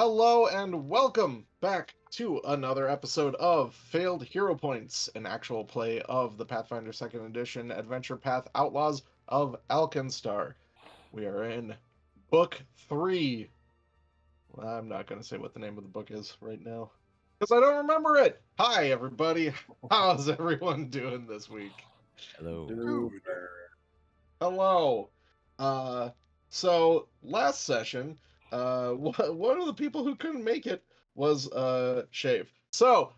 Hello and welcome back to another episode of Failed Hero Points, an actual play of the Pathfinder 2nd Edition Adventure Path Outlaws of Alkenstar. We are in Book 3. Well, I'm not going to say what the name of the book is right now, because I don't remember it! Hi, everybody! How's everyone doing this week? Hello. Hello! So, last session, one of the people who couldn't make it was Shave. So,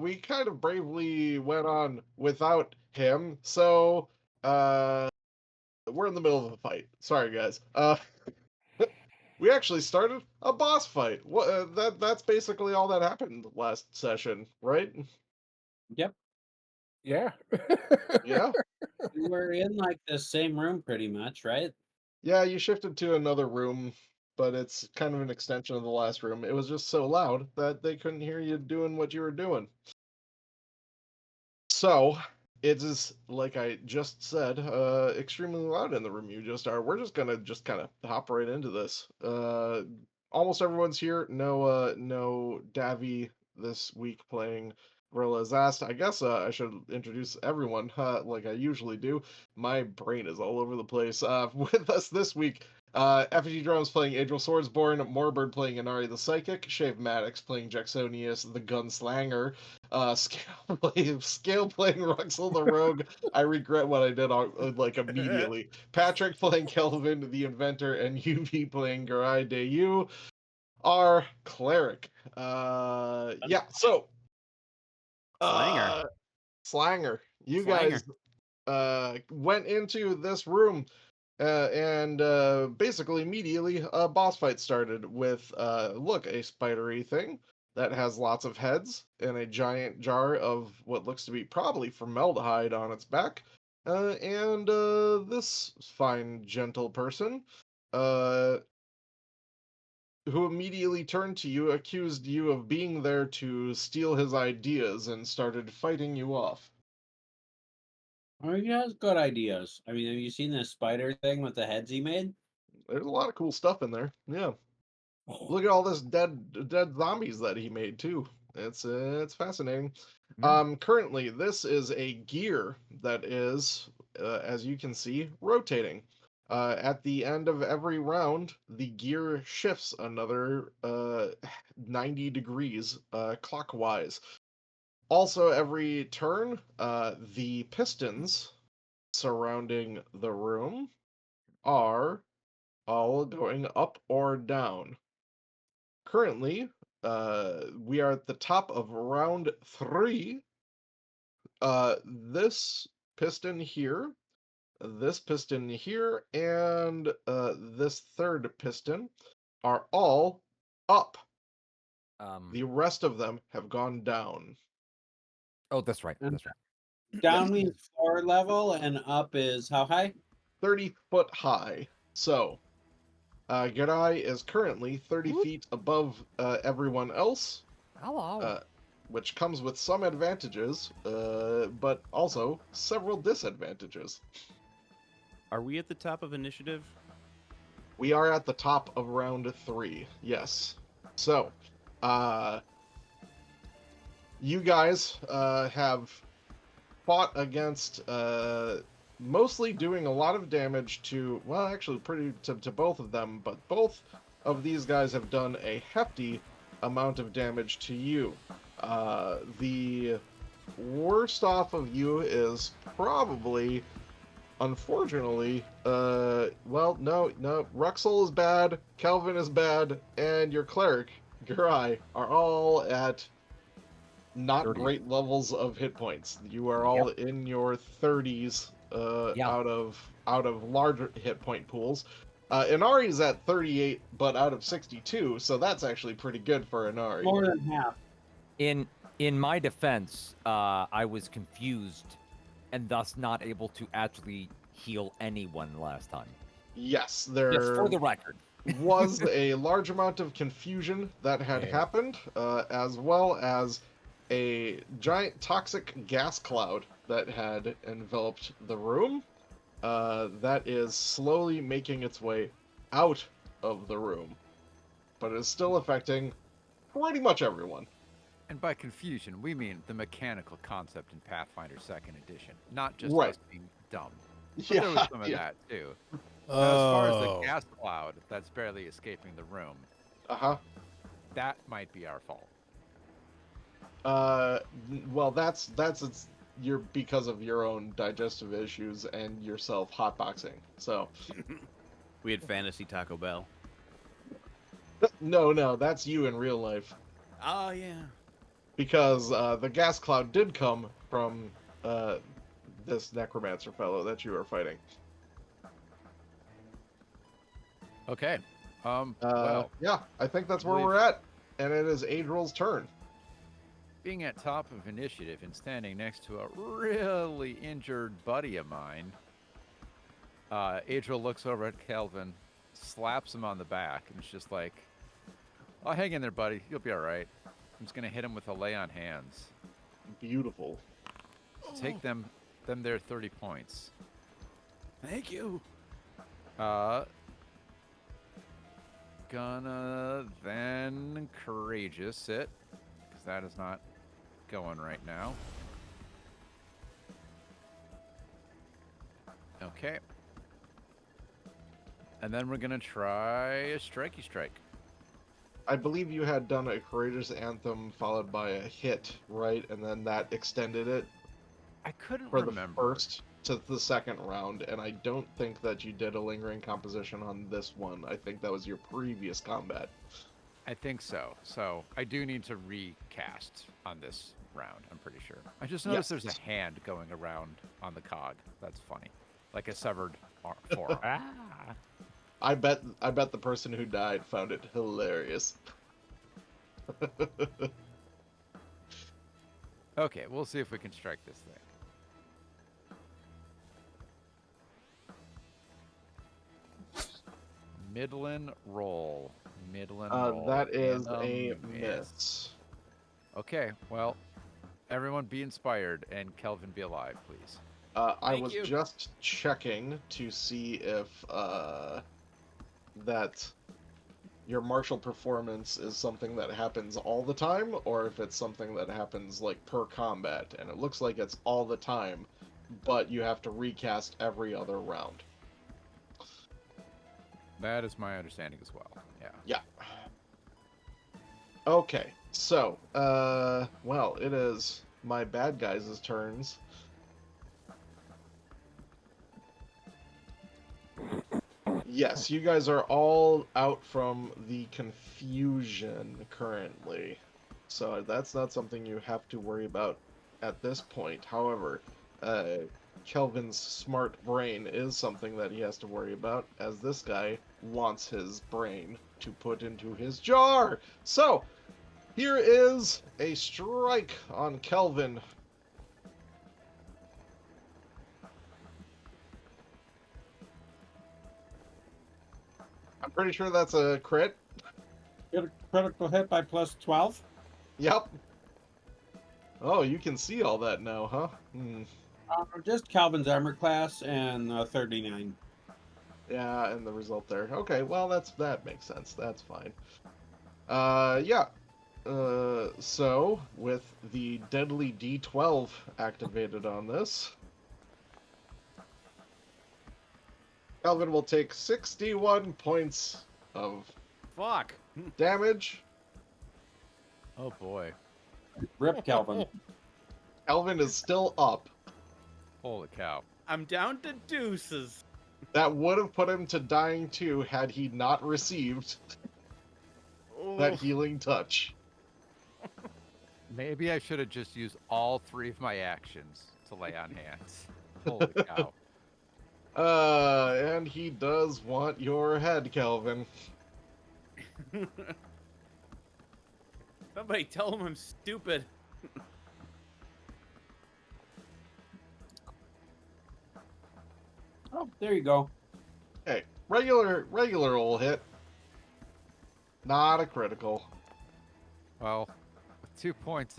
we kind of bravely went on without him. So, we're in the middle of a fight. Sorry, guys. We actually started a boss fight. That's basically all that happened last session, right? Yep. Yeah. Yeah. We were in like the same room pretty much, right? Yeah, you shifted to another room, but it's kind of an extension of the last room. It was just so loud that they couldn't hear you doing what you were doing. So, it is, like I just said, extremely loud in the room you just are. We're just gonna just kind of hop right into this. Almost everyone's here. No Davy this week playing Gorilla Zast. I guess I should introduce everyone, like I usually do. My brain is all over the place. With us this week, Effigy Drums playing Adriel Swordsborn, Morbird playing Inari the Psychic, Shave Maddox playing Jacksonius the Gunslanger, Scale playing Ruxel the Rogue. I regret what I did like immediately. Patrick playing Kelvin the Inventor, and UV playing Garai Deyu, our cleric. Yeah, so Slanger. Slanger. You Slanger. guys went into this room and basically immediately a boss fight started with look, a spidery thing that has lots of heads and a giant jar of what looks to be probably formaldehyde on its back. And this fine, gentle person, uh, who immediately turned to you, accused you of being there to steal his ideas, and started fighting you off. Oh, he has good ideas. I mean, have you seen this spider thing with the heads he made? There's a lot of cool stuff in there. Yeah. Look at all this dead zombies that he made too. It's fascinating. Yeah. Currently, this is a gear that is, as you can see, rotating. At the end of every round, the gear shifts another 90 degrees clockwise. Also, every turn, the pistons surrounding the room are all going up or down. Currently, we are at the top of round 3. This piston here, this piston here, and this third piston are all up. The rest of them have gone down. Oh, that's right. And That's right. down means floor level, and up is how high? 30 foot high. So, Garai is currently 30 feet above everyone else. Hello. Which comes with some advantages, but also several disadvantages. Are we at the top of initiative? We are at the top of round 3, yes. So, you guys have fought against mostly doing a lot of damage to, well, actually to both of them, but both of these guys have done a hefty amount of damage to you. The worst off of you is probably, unfortunately, well, no, Ruxel is bad, Kelvin is bad, and your cleric, Garai, are all at not 30. great levels of hit points. You are all in your 30s out of larger hit point pools. Inari's at 38, but out of 62, so that's actually pretty good for Inari. More than half. In my defense, I was confused and thus not able to actually heal anyone last time. Yes, Just there for the record. was a large amount of confusion that had happened, as well as a giant toxic gas cloud that had enveloped the room that is slowly making its way out of the room. but it is still affecting pretty much everyone. And by confusion, we mean the mechanical concept in Pathfinder 2nd Edition, not just Right. us being dumb. But there was some of that too. Now, as far as the gas cloud that's barely escaping the room, Uh-huh. that might be our fault. Well, that's you're because of your own digestive issues and yourself hotboxing. So, We had fantasy Taco Bell. no, that's you in real life. Oh yeah. Because the gas cloud did come from this necromancer fellow that you are fighting. Okay. Well, Yeah, I think that's where believe- we're at, and it is Adriel's turn. being at top of initiative and standing next to a really injured buddy of mine, Adriel looks over at Kelvin, slaps him on the back, and it's just like, "Oh, hang in there, buddy. You'll be all right." I'm just gonna hit him with a lay on hands. Beautiful. Take them there 30 points. Thank you. Gonna then courageous it, because that is not going right now. Okay. And then we're gonna try a strikey strike. I believe you had done a courageous anthem followed by a hit, right? And then that extended it I couldn't for the remember. first to the second round, and I don't think that you did a lingering composition on this one. I think that was your previous combat. I think so. So I do need to recast on this round, I'm pretty sure. I just noticed Yes. there's a hand going around on the cog. That's funny. Like a severed forearm. Ah. I bet the person who died found it hilarious. Okay, we'll see if we can strike this thing. Midland roll. Midland roll. That is and a miss. miss. Okay, well, everyone be inspired and Kelvin be alive, please. I Thank was you. just checking to see if that your martial performance is something that happens all the time, or if it's something that happens like per combat. And it looks like it's all the time, but you have to recast every other round. That is my understanding as well. Yeah. Yeah. Okay, so, well, it is my bad guys' turns. Yes, you guys are all out from the confusion currently. So that's not something you have to worry about at this point. However, Kelvin's smart brain is something that he has to worry about, as this guy wants his brain to put into his jar. So, here is a strike on Kelvin. I'm pretty sure that's a crit. Get a critical hit by plus 12. Yep. Oh, you can see all that now, huh? Hmm. Just Calvin's armor class and 39. Yeah, and the result there. Okay, well that makes sense. That's fine. Yeah. So with the deadly D12 activated on this, Calvin will take 61 points of Fuck. damage. Oh boy. Rip Calvin. Calvin is still up. Holy cow. I'm down to deuces. That would have put him to dying too had he not received that Oh, healing touch. Maybe I should have just used all 3 of my actions to lay on hands. Holy cow. And he does want your head, Calvin. Somebody tell him I'm stupid. Oh, there you go. Hey, regular old hit. Not a critical. Well, with 2 points,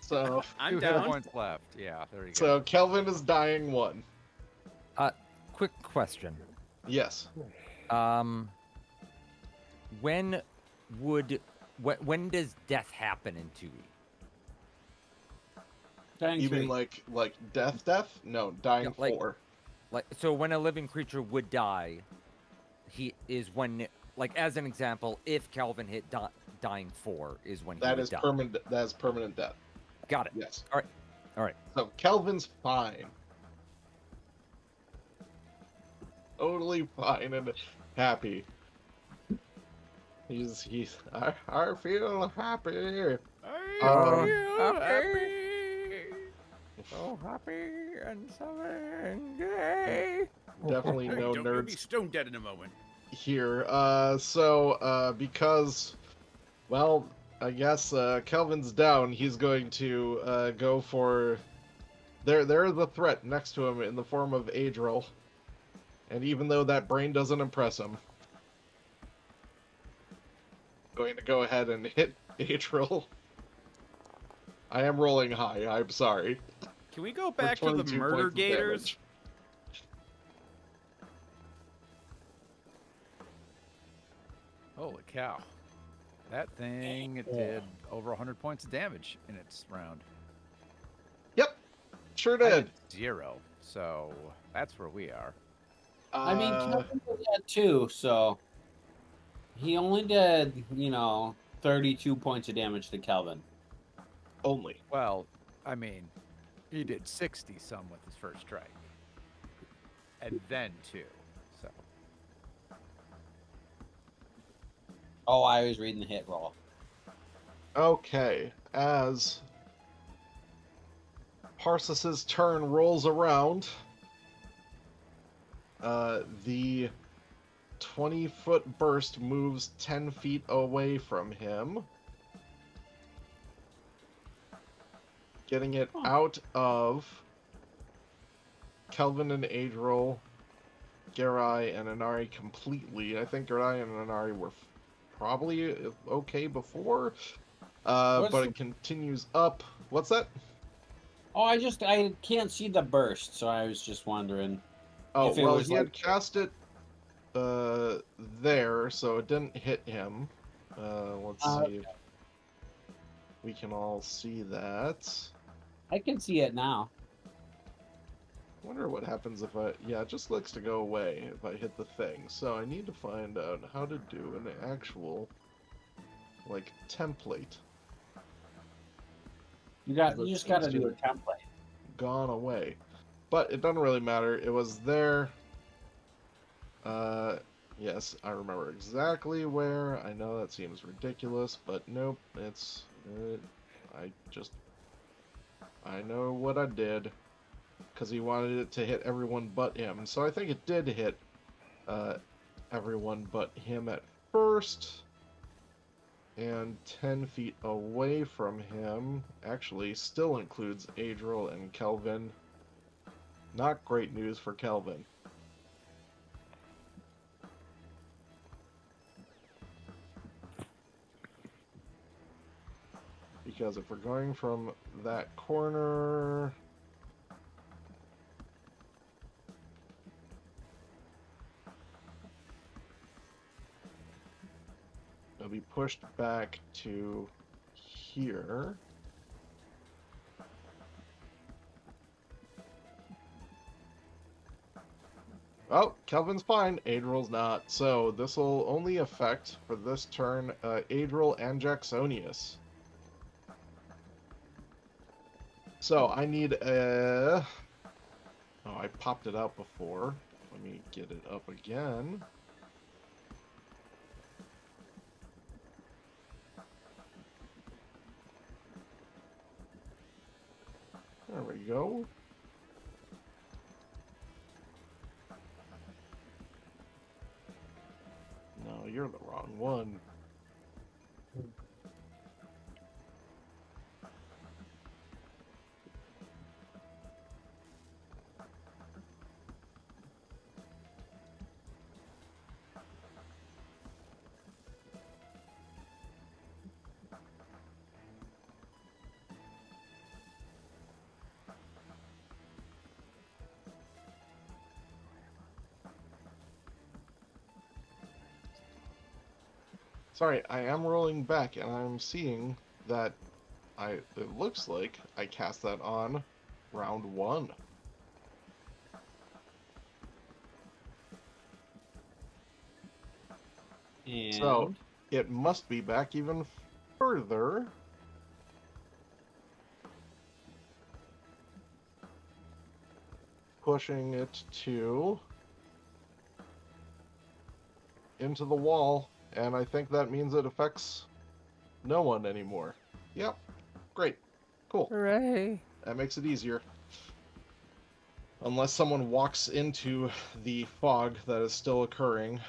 So, I'm 2 hit down. points left. Yeah, there you go. so Kelvin is dying 1. Quick question. Yes. When would when does death happen in 2E? Dying You mean three. like death? No, dying Yeah, like- 4. Like, so when a living creature would die, he is when, like, as an example, if Calvin hit dying 4 is when he That would is die. permanent. That is permanent death. Got it. Yes. All right. So Kelvin's fine. Totally fine and happy. He's I feel happy. I Um, feel happy. So happy and so angry. Definitely Hey, no don't you'll be nerds stone dead in a moment. here. Because, well, I guess Kelvin's down. He's going to go for. There is a threat next to him in the form of Adril, and even though that brain doesn't impress him, going to go ahead and hit Adril. I am rolling high. I'm sorry. Can we go For back to the 22 murder points of gators? damage. Holy cow. That thing did over 100 points of damage in its round. Yep, sure I did. 0, so that's where we are. I mean, Uh, Kelvin did that too, so he only did, 32 points of damage to Kelvin. only. Well, I mean, he did 60 some with his first strike. And then 2. So, Oh, I was reading the hit roll. Okay, as Parsus's turn rolls around, the 20-foot burst moves 10 feet away from him, getting it out of Kelvin and Adril, Garai and Inari completely. I think Garai and Inari were probably okay before, What's but the- it continues up. What's that? Oh, I can't see the burst, so I was just wondering. Oh, If it well, was he had like- cast it there, so it didn't hit him. Let's see if we can all see that. I can see it now. I wonder what happens if I... Yeah, it just looks to go away if I hit the thing. So I need to find out how to do an actual, like, template. You That just got to seems do to- a template. Gone away. But it doesn't really matter. It was there. Yes, I remember exactly where. I know that seems ridiculous, but nope, it's... I know what I did. Because he wanted it to hit everyone but him. So I think it did hit everyone but him at first. And 10 feet away from him actually still includes Adril and Kelvin. Not great news for Kelvin. Because if we're going from that corner... It'll be pushed back to here. Oh, Kelvin's fine. Adril's not. So this will only affect, for this turn, Adril and Jacksonius. So I need a... Oh, I popped it out before. Let me get it up again. There we go. No, you're the wrong one. Sorry, I am rolling back, and I'm seeing that it looks like I cast that on round 1. And So it must be back even further. Pushing it to into the wall, and I think that means it affects no one anymore. Yep, great, cool. Hooray! That makes it easier. Unless someone walks into the fog that is still occurring.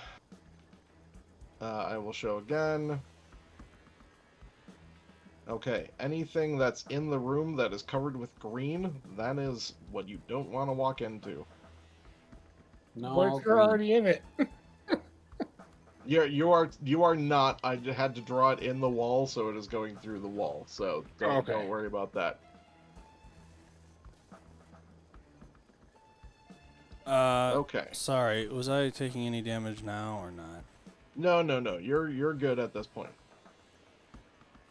I will show again. Okay, anything that's in the room that is covered with green, that is what you don't want to walk into. no What if you're green. already in it? You are not. I had to draw it in the wall, so it is going through the wall. So don't Okay. worry about that. Okay. Sorry, was I taking any damage now or not? No. You're good at this point.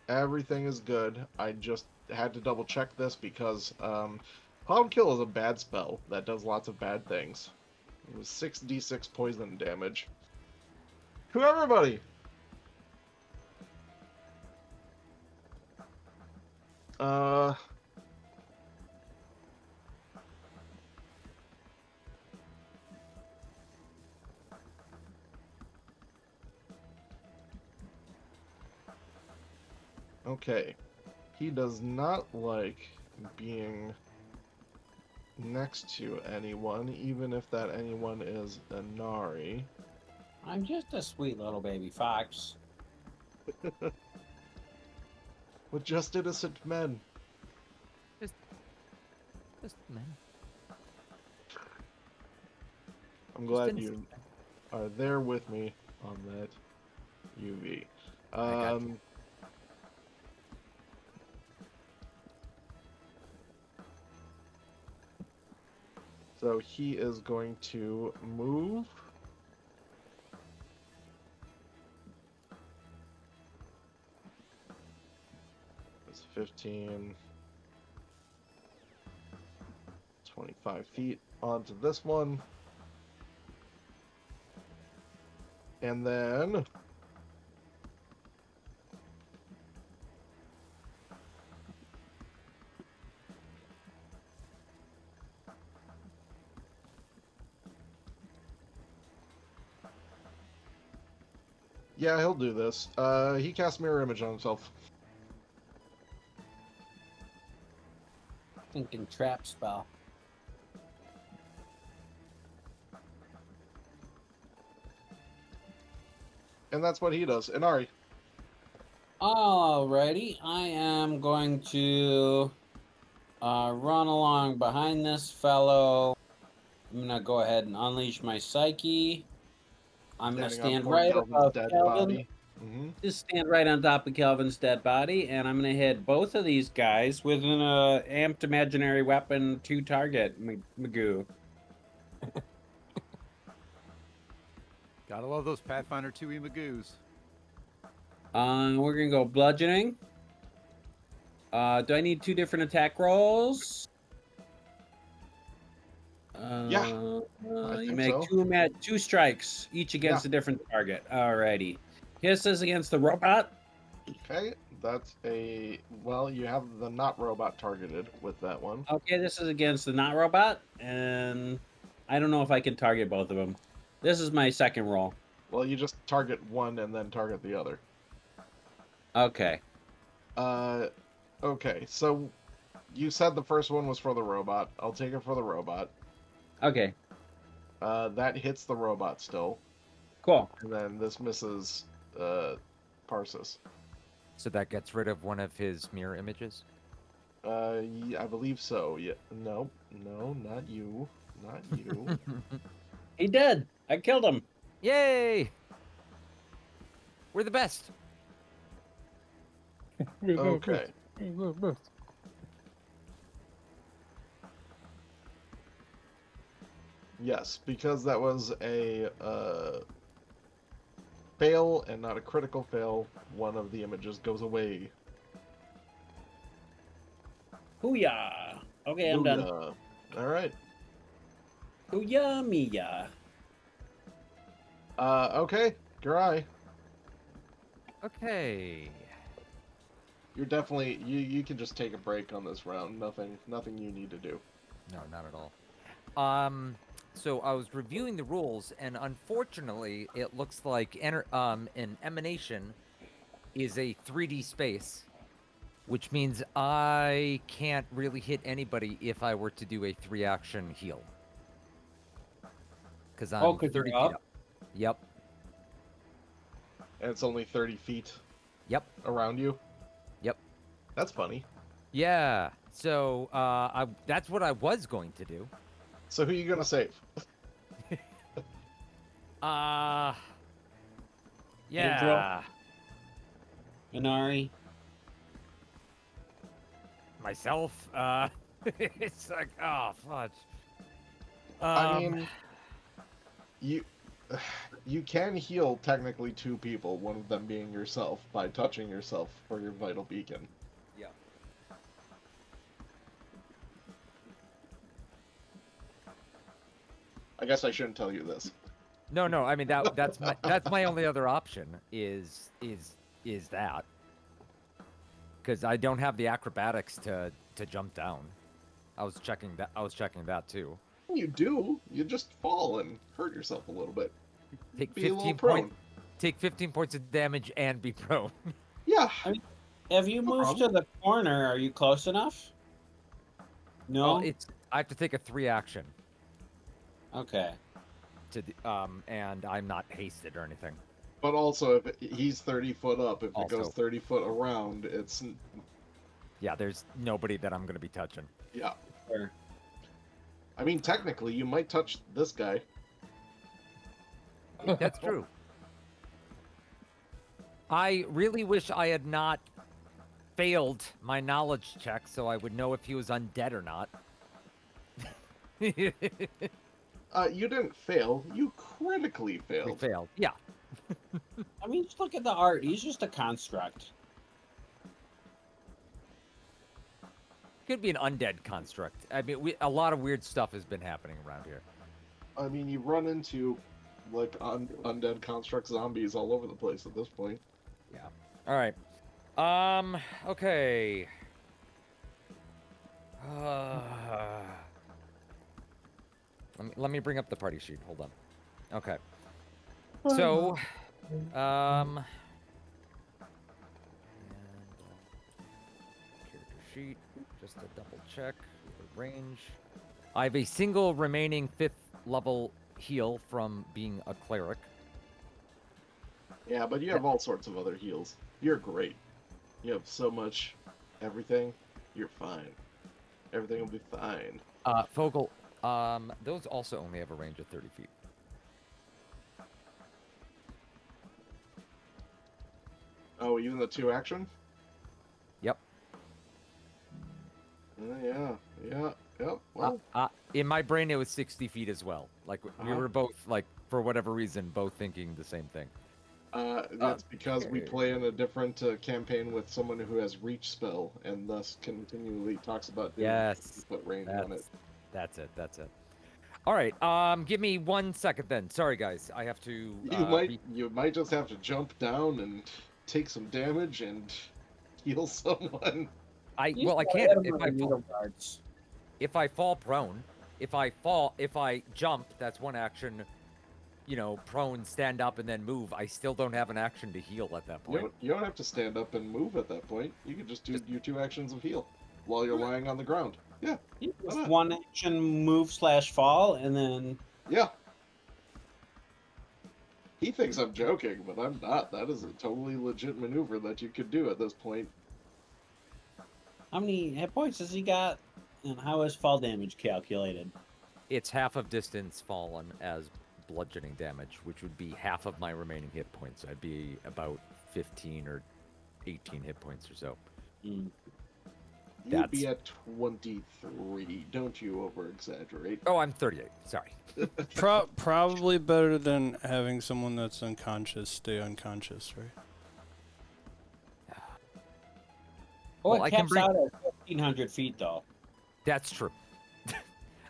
Everything is good. I just had to double check this because Cloud Kill is a bad spell that does lots of bad things. It was 6d6 poison damage. To everybody! Uh... Okay. He does not like being next to anyone, even if that anyone is Inari. I'm just a sweet little baby fox. With just innocent men. Just man. I'm glad innocent you are there with me on that UV. got you. So he is going to move. It's 15, 25 feet onto this one. And then yeah, he'll do this. He casts Mirror Image on himself. Thinking trap spell. And that's what he does. Inari. Alrighty, I am going to run along behind this fellow. I'm gonna go ahead and unleash my psyche. I'm gonna Standing on stand poor right Kelvin's above dead Kelvin. body. Mm-hmm. Just stand right on top of Kelvin's dead body, and I'm gonna hit both of these guys with an amped imaginary weapon to target Magoo. Gotta love those Pathfinder 2E Magoos. We're gonna go bludgeoning. Do I need 2 different attack rolls? Yeah, You think make so. 2 strikes, each against Yeah. a different target. Alrighty. Hisses against the robot. Okay, that's a... Well, you have the not robot targeted with that one. Okay, this is against the not robot, and I don't know if I can target both of them. This is my second roll. Well, you just target one and then target the other. Okay. Okay, so you said the first one was for the robot. I'll take it for the robot. Okay. That hits the robot still. Cool. And then this misses Parsis. So that gets rid of one of his mirror images? Yeah, I believe so. Yeah. No, not you. Not you. He did. I killed him. Yay! We're the best. Okay. Yes, because that was a fail and not a critical fail, one of the images goes away. Hooyah! Okay, I'm done. Booyah. All right. Hooyah meya. Okay, Garai. Okay. You're definitely you can just take a break on this round. Nothing you need to do. No, not at all. So I was reviewing the rules, and unfortunately, it looks like an emanation is a 3D space, which means I can't really hit anybody if I were to do a 3-action heal. Because I'm 'cause 30 you're feet up? up. Yep. And it's only 30 feet Yep. around you. Yep. That's funny. Yeah. So that's what I was going to do. So who are you gonna save? Yeah. Inari. Myself. It's like, oh, fudge. I mean, you can heal technically 2 people, one of them being yourself, by touching yourself for your vital beacon. Yeah. I guess I shouldn't tell you this. No, I mean that's my only other option is that, because I don't have the acrobatics to jump down. I was checking that too. You do. You just fall and hurt yourself a little bit. Take Be a little 15 prone. points. Take 15 points of damage and be prone. Yeah. Have you No moved to the corner? Are you close enough? No. Well, I have to take a 3-action Okay. and I'm not hasted or anything. But also, if he's 30 foot up, if it Also. goes 30 foot around, it's Yeah, there's nobody that I'm gonna be touching. yeah. Sure. I mean, technically, you might touch this guy. That's true. I really wish I had not failed my knowledge check so I would know if he was undead or not. You didn't fail. You critically We failed. failed. Yeah. I mean, just look at the art. He's just a construct. Could be an undead construct. I mean, a lot of weird stuff has been happening around here. I mean, you run into like undead construct zombies all over the place at this point. Yeah. All right. Okay. Let me bring up the party sheet. Hold on. Okay. So, and, character sheet, just to double check the range. I have a single remaining 5th level heal from being a cleric. Yeah, but you have all sorts of other heals. You're great. You have so much everything. You're fine. Everything will be fine. Fogel, those also only have a range of 30 feet. Oh, even the 2-action? Yep. Yep. Well, In my brain, it was 60 feet as well. Like, we Uh-huh. were both, like, for whatever reason, both thinking the same thing. that's because we okay. play in a different campaign with someone who has reach spell, and thus continually talks about doing Yes. 50-foot range on it. That's it. All right, give me 1 second then. Sorry, guys. I have to... You might just have to jump down and take some damage and heal someone. I You can't. hit him If with I the fall, needle guards. if I fall prone, if I jump, that's 1 action. You know, prone, stand up, and then move. I still don't have an action to heal at that point. You don't have to stand up and move at that point. You can just do your 2 actions of heal while you're lying on the ground. Yeah, You Why just not? 1 action move / fall, and then yeah. He thinks I'm joking, but I'm not. That is a totally legit maneuver that you could do at this point. how many hit points has he got? And how is fall damage calculated? It's half of distance fallen as bludgeoning damage, which would be half of my remaining hit points. I'd be about 15 or 18 hit points or so. Hmm. You'd be at 23. Don't you over-exaggerate. Oh, I'm 38. Sorry. Probably better than having someone that's unconscious stay unconscious, right? Oh, Well, I it can caps bring- out at 1,500 feet, though. That's true.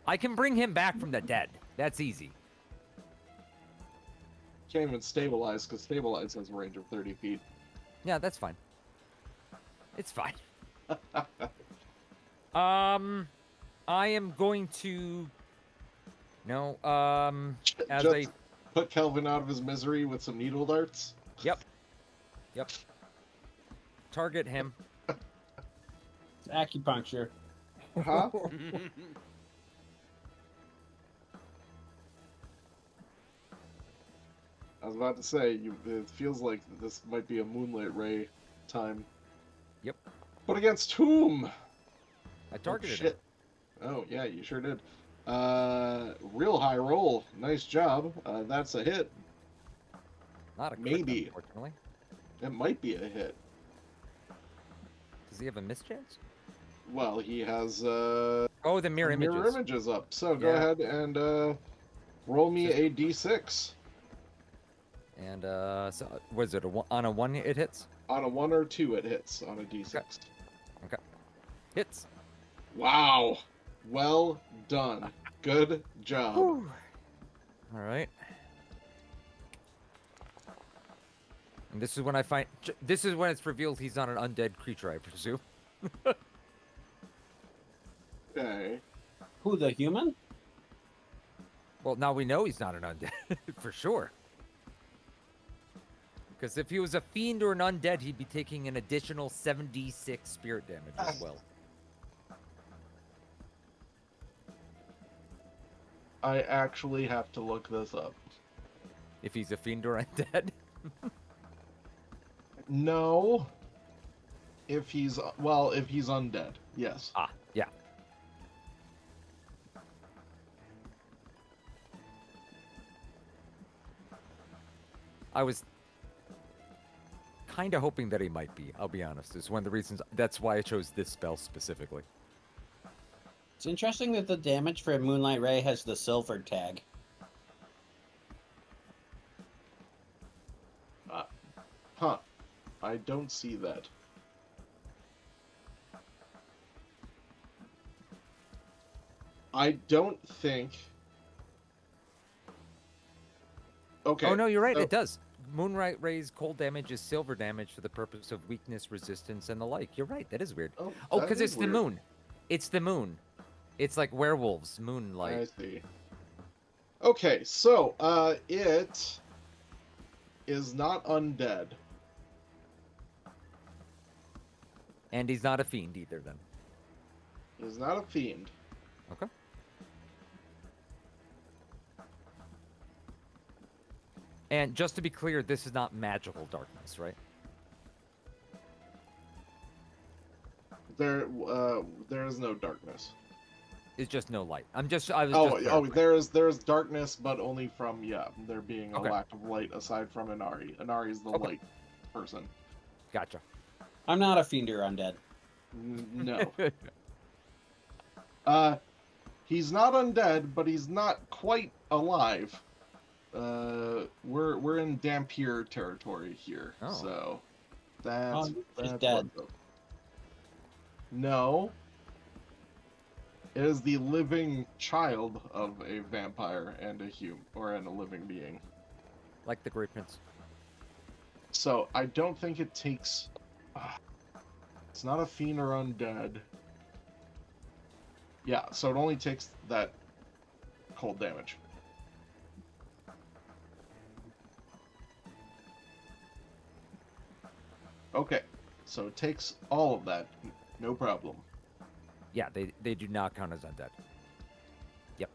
I can bring him back from the dead. That's easy. Can't even stabilize, because stabilize has a range of 30 feet. Yeah, that's fine. It's fine. I am going to. No. As Just a. put Kelvin out of his misery with some needle darts. Yep. Target him. It's acupuncture. Huh? I was about to say, it feels like this might be a moonlight ray time. Yep. But against whom? I targeted him. shit. Oh, yeah, you sure did. Real high roll. Nice job. That's a hit. Not a crit, Maybe. unfortunately. It might be a hit. Does he have a mischance? Well, he has Oh, the mirror images. mirror images up. So go Yeah. ahead and roll me a d6. And so was it on a 1 it hits? On a 1 or 2, it hits on a d6. Hits. Wow. Well done. Good job. All right. And this is when I find. This is when it's revealed he's not an undead creature, I presume. Okay. Who, the human? Well, now we know he's not an undead for sure. Because if he was a fiend or an undead, he'd be taking an additional 76 spirit damage as well. I actually have to look this up. If he's a fiend or undead. No. If he's undead. Yes. Ah, yeah. I was kind of hoping that he might be, I'll be honest. It's one of the reasons, that's why I chose this spell specifically. It's interesting that the damage for Moonlight Ray has the silver tag. Huh. I don't see that. I don't think. Okay. Oh, no, you're right, so- it does. Moonlight Ray's cold damage is silver damage for the purpose of weakness, resistance, and the like. You're right, that is weird. Oh, that because is it's weird. the moon. It's the moon. It's like werewolves, moonlight. I see. Okay, so it is not undead. And he's not a fiend either, then. It is not a fiend. Okay. And just to be clear, this is not magical darkness, right? There is no darkness. It's just no light. I was just Oh, clarifying. there's darkness, but only from there being a Okay. lack of light aside from Inari. Inari is the Okay. light person. Gotcha. I'm not a fiend or undead. No. He's not undead, but he's not quite alive. We're in Dampier territory here, Oh. so that's he's that's dead. what the- No. It is the living child of a vampire and a human, and a living being. Like the Great Prince. So I don't think it takes. It's not a fiend or undead. Yeah, so it only takes that cold damage. Okay, so it takes all of that, no problem. Yeah, they do not count as undead. Yep.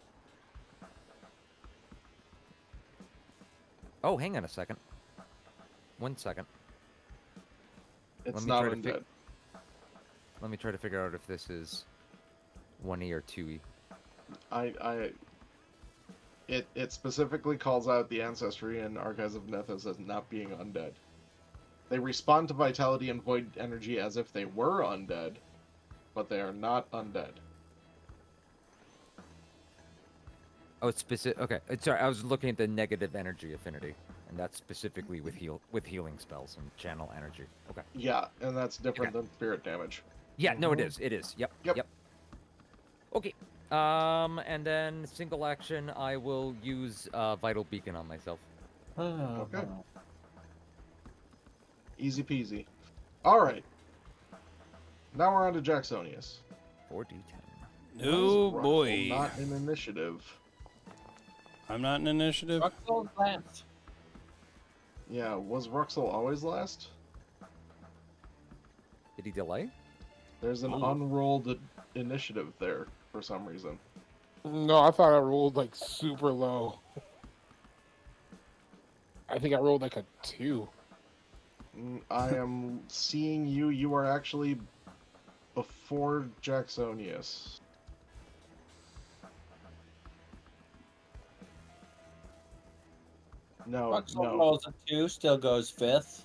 Oh, hang on a second. 1 second. It's Let me not try to undead. Let me try to figure out if this is 1E or 2E. It specifically calls out the ancestry in Archives of Nethys as not being undead. They respond to vitality and void energy as if they were undead, but they are not undead. Oh, it's specific. Okay, sorry. I was looking at the negative energy affinity, and that's specifically with healing spells and channel energy. Okay. Yeah, and that's different than spirit damage. Yeah. No, it Mhm. is. It is. Yep. Yep. Okay. And then single action, I will use Vital Beacon on myself. Okay. Easy peasy. All right. Now we're on to Jacksonius. 4d10. Oh Ruxel boy. Not in initiative. I'm not in initiative. Ruxel last. Yeah, was Ruxel always last? Did he delay? There's an Oh. unrolled initiative there for some reason. No, I thought I rolled like super low. I think I rolled like a 2. I am seeing you. You are actually before Jacksonius. No, Ruxel no. rolls a 2, still goes 5th.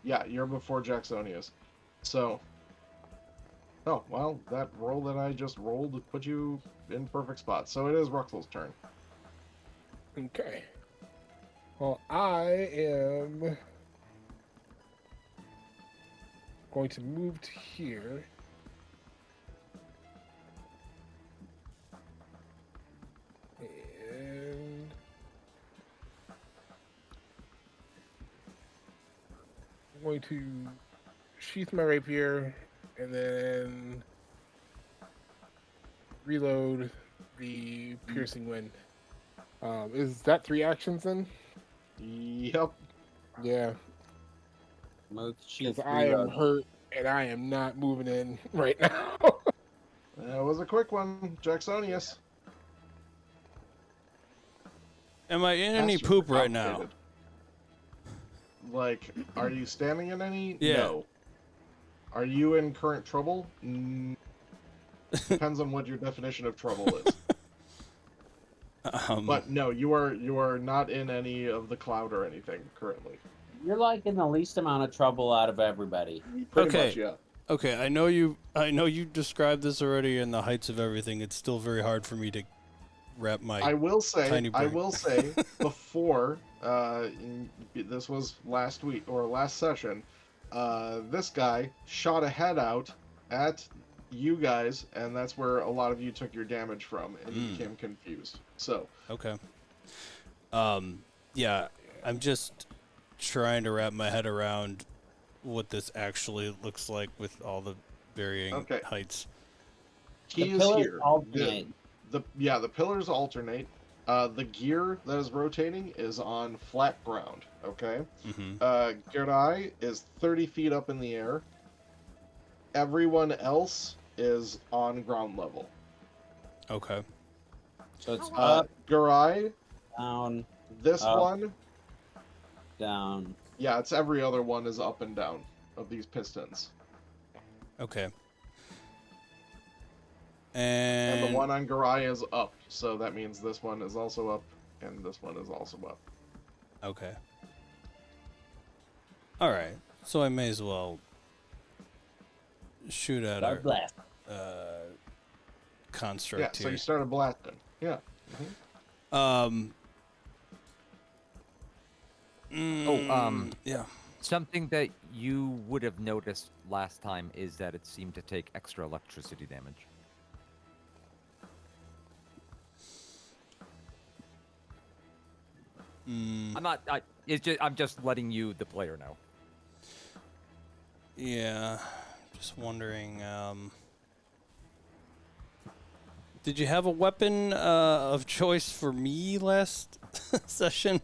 Yeah, you're before Jacksonius. So. Oh, well, that roll that I just rolled put you in perfect spot. So it is Ruxel's turn. Okay. Well, I am going to move to here. And I'm going to sheath my rapier and then reload the piercing wind. Is that 3 actions then? Yep. Yeah, Move to sheath. because I am reload. hurt and I am not moving in right now. That was a quick one. Jacksonius. Am I in any Ask you poop for right now? complicated. Like, are you standing in any? Yeah. No. Are you in current trouble? Depends on what your definition of trouble is. But no, you are not in any of the cloud or anything currently. You're like in the least amount of trouble out of everybody. Pretty Okay. much, yeah. Okay, I know you described this already in the heights of everything. It's still very hard for me to wrap my I will say, tiny brain. before, this was last week or last session, this guy shot a head out at you guys, and that's where a lot of you took your damage from, and you became confused. So, Okay. Yeah, I'm just trying to wrap my head around what this actually looks like with all the varying Okay. heights. he The is pillars here. alternate. The pillars alternate. The gear that is rotating is on flat ground. Okay. Mm-hmm. Girdai is 30 feet up in the air. Everyone else is on ground level. Okay. So it's Uh, up, Gurai, down, this up. one, down. yeah, it's every other one is up and down of these pistons. Okay. And And the one on Gurai is up, so that means this one is also up, and this one is also up. okay. All right. So I may as well shoot at God bless. our Yeah, construct so you here. started blasting. Yeah. Yeah. Something that you would have noticed last time is that it seemed to take extra electricity damage. Mm, I'm not. It's just. I'm just letting you, the player, know. yeah. Just wondering. Did you have a weapon of choice for me last session?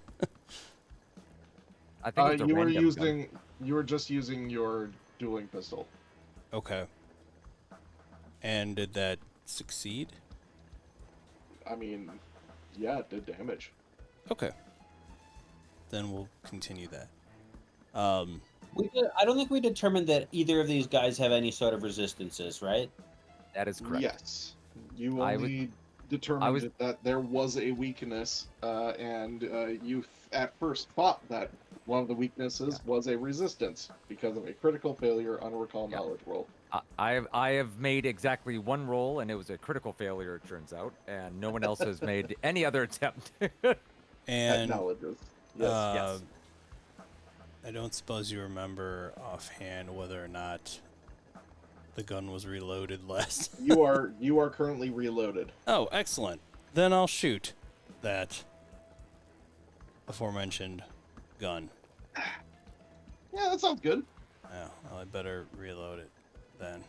I think it's a You were random gun. using, you were just using your dueling pistol. Okay. And did that succeed? I mean, yeah, it did damage. Okay. Then we'll continue that. I don't think we determined that either of these guys have any sort of resistances, right? That is correct. Yes. You I would- only determined was- that there was a weakness, and you at first thought that one of the weaknesses was a resistance because of a critical failure on a recall Yeah. knowledge roll. I have made exactly one roll, and it was a critical failure, it turns out, and no one else has made any other attempt. At And knowledges. Yes. yes. I don't suppose you remember offhand whether or not the gun was reloaded last. you are currently reloaded. Oh, excellent. Then I'll shoot that aforementioned gun. Yeah, that sounds good. Oh, well, I better reload it then.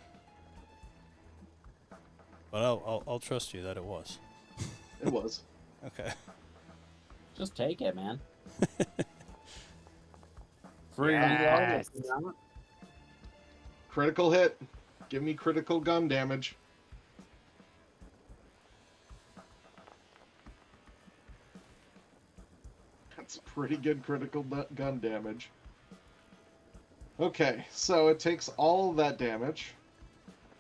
But I'll trust you that it was. It was. Okay. Just take it, man. Free Reload yes. if you want. Critical hit. Give me critical gun damage. That's pretty good critical gun damage. Okay, so it takes all of that damage,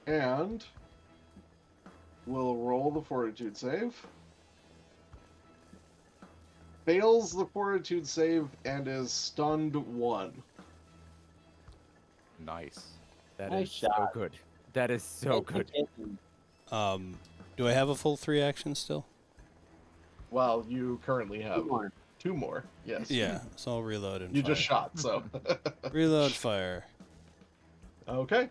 and we'll roll the fortitude save. Fails the fortitude save and is stunned 1. Nice. That Nice is so shot. good. That is so good. Do I have a full 3 action still? Well, you currently Two have more. 2 more. Yes. Yeah, so I'll reload and You fire. just shot, so. Reload, fire. Okay.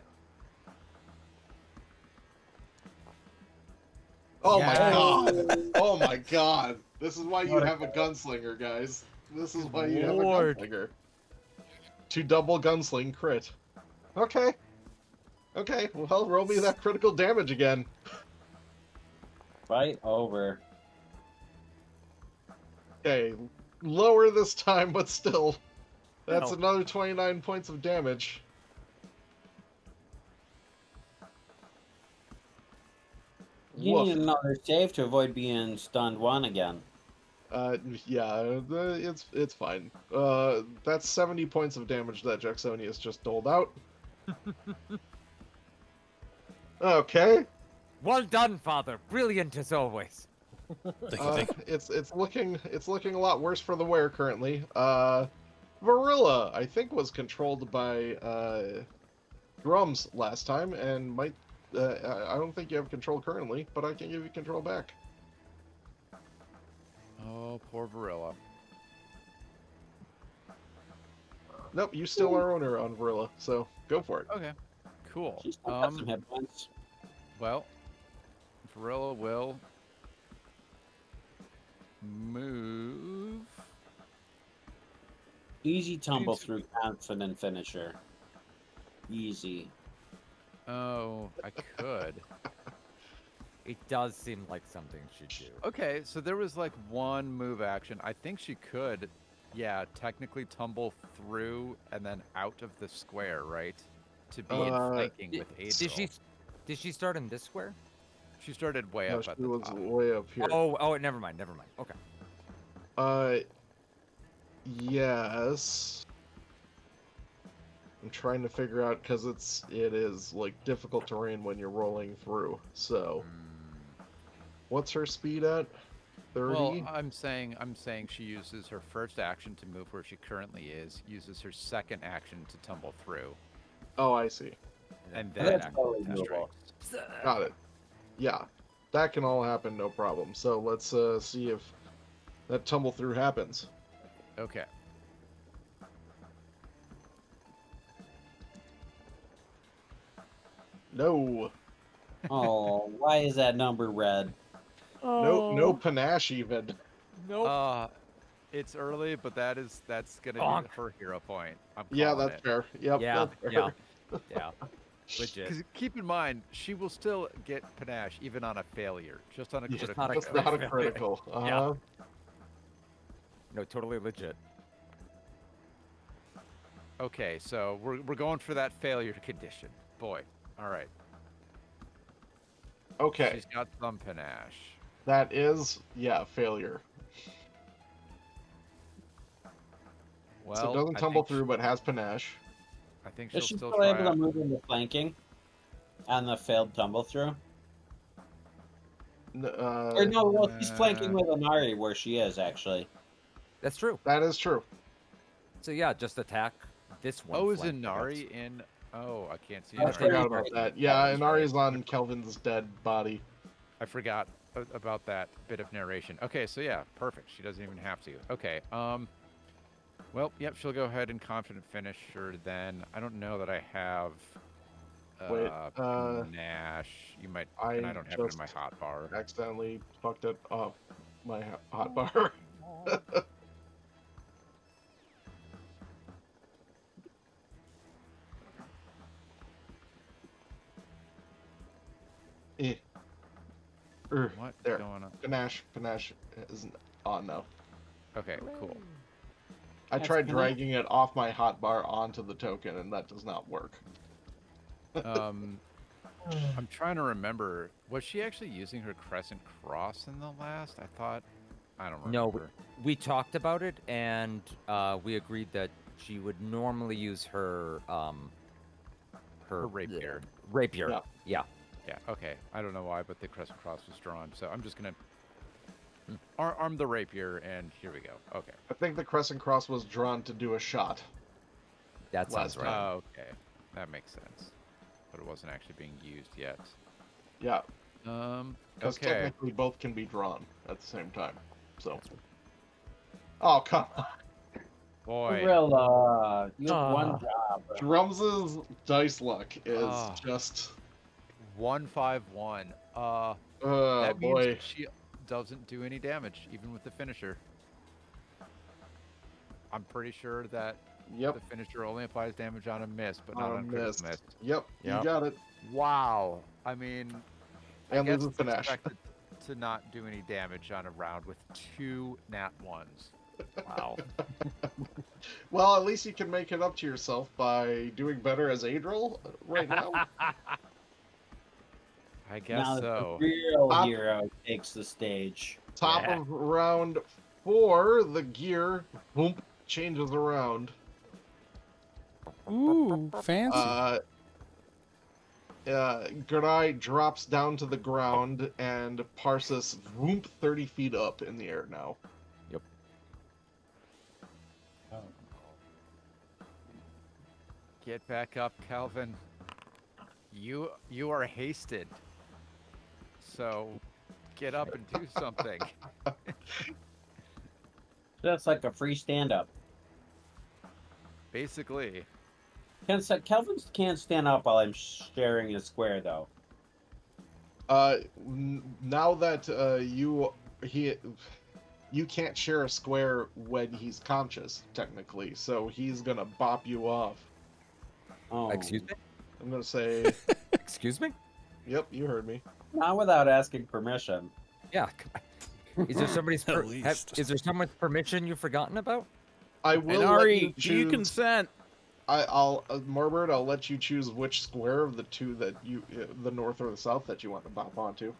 Oh my Yes. god! Oh my god! This is why you have a gunslinger, guys. This is why you have a Lord. gunslinger. To double gunsling crit. Okay. Okay, well, roll me that critical damage again. Fight over. Okay, lower this time, but still. That's No. another 29 points of damage. You Woof. need another save to avoid being stunned 1 again. Yeah, it's fine. That's 70 points of damage that Jacksonius just doled out. Okay. Well done, Father. Brilliant as always. Thank you. It's looking a lot worse for the wear currently. Varilla, I think, was controlled by drums last time, and might. I don't think you have control currently, but I can give you control back. Oh, poor Varilla. Nope, you still are owner on Varilla, so go for it. Okay, cool. She's still got some hit points. Well, Varilla will move. Easy tumble through confident finisher. Easy. Oh, I could. It does seem like something she'd do. Okay, so there was like one move action. I think she could, yeah, technically tumble through and then out of the square, right? To be in flanking with Adriel. Did she start in this square? She started way No, up she at the was top. way up here. Oh, never mind. Okay. Yes. I'm trying to figure out because it is like difficult terrain when you're rolling through. So, what's her speed at? 30. Well, I'm saying she uses her first action to move where she currently is, uses her second action to tumble through, Oh, I see. and then That's act totally test doable. strikes. Got it. Yeah, that can all happen, no problem. So let's see if that tumble through happens. Okay. No, Oh, why is that number red? no panache even. Nope. It's early, but that's gonna Bonk. be her hero point. I'm Yeah, calling that's it. fair. Yep. yeah, that's fair. yeah, yeah. Legit. Because keep in mind, she will still get panache even on a failure, just on a Just critical. not a That's failure. not a critical. Yeah. No, totally legit. Okay, so we're going for that failure condition. Boy, all right. Okay, She's got some panache. that is failure. Well, So it doesn't I tumble think through, but has panache. I think she'll Is she still still try. able to move into flanking on the failed tumble through? Or no, well, he's flanking with Inari where she is, actually. That's true. that is true. So yeah, just attack this one. Oh, is flank, I Inari guess. in? Oh, I can't see. I That's Inari. forgot right. about that. Yeah, That's Inari's right. on Kelvin's dead body. I forgot about that bit of narration. Okay, so yeah, perfect. She doesn't even have to. Okay. Well, yep. She'll go ahead and confident finisher. Then I don't know that I have. Wait, Nash. You might. I And I don't have it in my just hot bar. accidentally fucked it up. My hot bar. Eh. What's There. going on? Panache isn't on now. Okay, cool. I That's tried Panache. dragging it off my hotbar onto the token, and that does not work. I'm trying to remember. Was she actually using her crescent cross in the last? I thought. I don't No, remember. we talked about it, and we agreed that she would normally use her Her rapier. Rapier. Yeah. Yeah. Yeah. Okay. I don't know why, but the crescent cross was drawn, so I'm just gonna arm the rapier, and here we go. Okay. I think the crescent cross was drawn to do a shot. That sounds Last right. Oh, okay. That makes sense. But it wasn't actually being used yet. Yeah, because Okay. technically both can be drawn at the same time. So. Oh come on! Boy. Gorilla, you have Ah. one job. Drums' dice luck is Ah. just. 151. Oh That means boy! she doesn't do any damage, even with the finisher. I'm pretty sure that Yep, the finisher only applies damage on a miss, but not on a on critical miss. miss. Yep, Yep. you got it. Wow. I mean, I And guess loses it's Panache. expected to not do any damage on a round with 2 nat 1s. Wow. Well, at least you can make it up to yourself by doing better as Adriel right now. I guess Now so. the real Top- hero takes the stage. Top Yeah. of round 4, the gear boom changes around. Ooh, fancy. Gurnai drops down to the ground, and Parsis whoop 30 feet up in the air now. Get back up, Calvin. You are hasted. So get up and do something. That's like a free stand-up. Basically. Kelvin can't stand up while I'm sharing a square, though. Now that you can't share a square when he's conscious, technically, so he's gonna bop you off. Oh, Excuse me? I'm gonna say, Excuse me? yep, you heard me. Not without asking permission. Yeah. Is there somebody's At is least. there someone's permission you've forgotten about? I will let Inari, you do you choose. consent? I'll Morbert, I'll let you choose which square of the two that you, the north or the south, that you want to bop onto.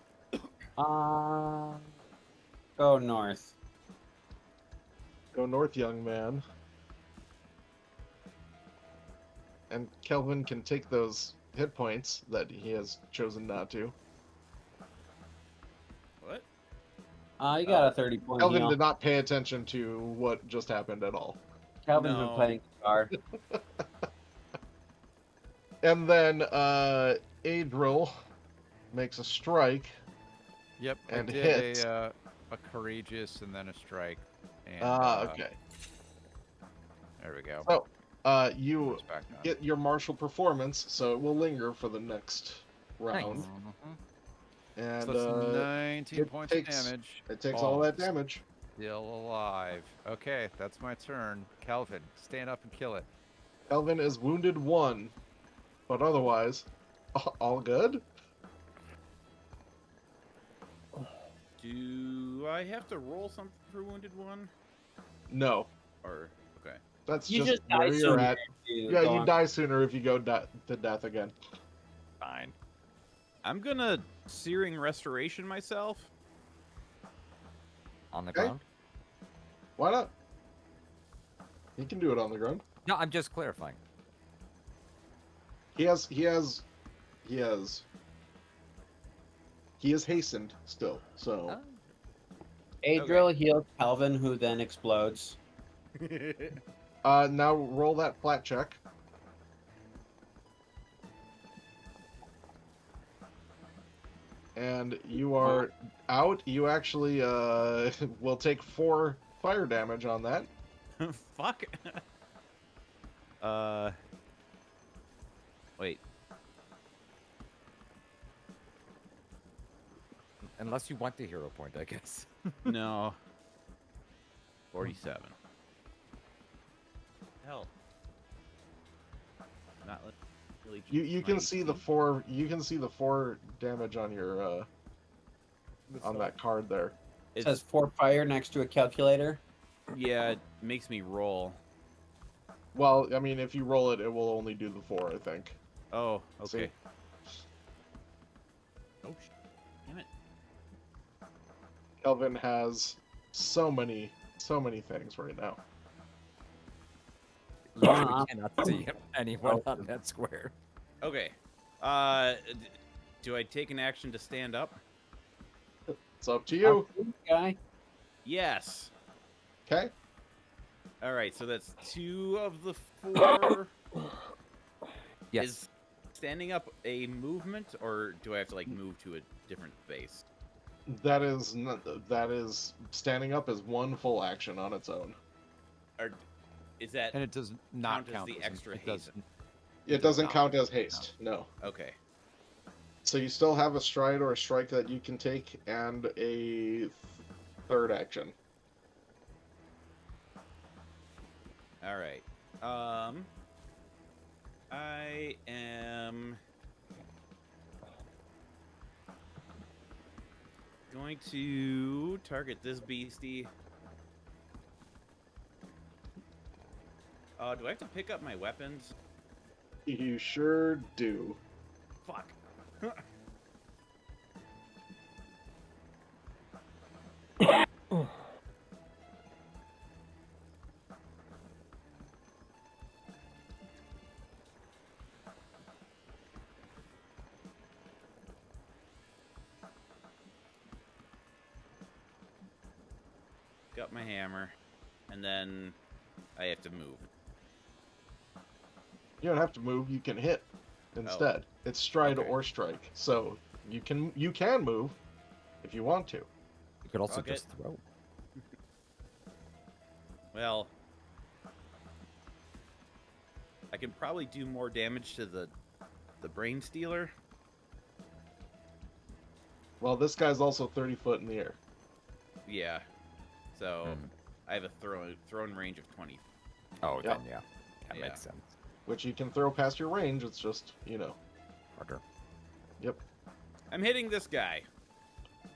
Go north. Go north, young man. And Kelvin can take those hit points that he has chosen not to. What? You got a 30-point Kelvin heal. did not pay attention to what just happened at all. Kelvin's been No. playing guitar. And then Adril makes a strike. Yep. And I did hits. a courageous and then a strike. And, Okay. There we go. So, you It's back on. get your martial performance, so it will linger for the next round. Mhm. And So that's 19 it points takes- of damage. it takes all that Balls. damage. Still alive. Okay, that's my turn. Calvin, stand up and kill it. Kelvin is wounded 1, but otherwise, all good. Do I have to roll something for wounded one? No, Or okay. that's You just just die where you're sooner at. if you Yeah, go you on. die sooner if you go to death again. Fine. I'm gonna searing restoration myself. On the Okay. ground? Why not? He can do it on the ground. No, I'm just clarifying. He has he is hastened still. So Adriel heals Calvin, who then explodes. now roll that flat check. And you are out. You actually will take 4 fire damage on that. Fuck. Wait. Unless you want the hero point, I guess. No. 47. Hell. Not really. You can see the 4. You can see the 4 damage on your on that card there. It says 4 fire next to a calculator. Yeah, it makes me roll. Well, I mean, if you roll it, it will only do the 4, I think. Oh, See? okay. Oh, damn it. Kelvin has so many things right now. You cannot see anyone on that square. Okay. Do I take an action to stand up? It's up to you. Guy. Yes. Okay. All right, so that's 2 of the 4. Yes. Is standing up a movement, or do I have to like move to a different base? That is standing up is 1 full action on its own. Or is that And it does not Count as count the as an- extra it does- haste. It doesn't not. count as haste. No. okay? So you still have a stride or a strike that you can take, and a 3rd action. All right. I am going to target this beastie. Do I have to pick up my weapons? You sure do. Fuck. Got my hammer, and then I have to move. You don't have to move. You can hit instead. It's stride Okay. or strike. So you can move if you want to. You could also Fuck it. just throw. Well, I can probably do more damage to the brain stealer. Well, this guy's also 30 foot in the air. Yeah. So Hmm. I have a thrown range of 20. Oh, Yeah. then yeah. That Yeah. makes sense. Which you can throw past your range. It's just, Harder. I'm hitting this guy.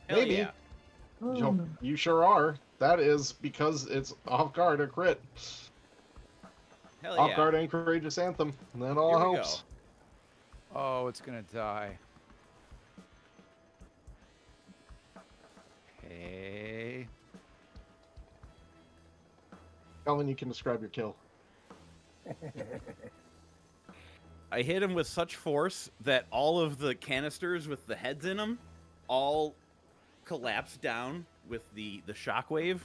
Hell Maybe. yeah. You sure are. That is because it's off guard or crit. Hell Off yeah. guard and courageous anthem. That all Here we helps. Oh, it's gonna die. Hey. Calvin, you can describe your kill. I hit him with such force that all of the canisters with the heads in them all collapse down with the shockwave,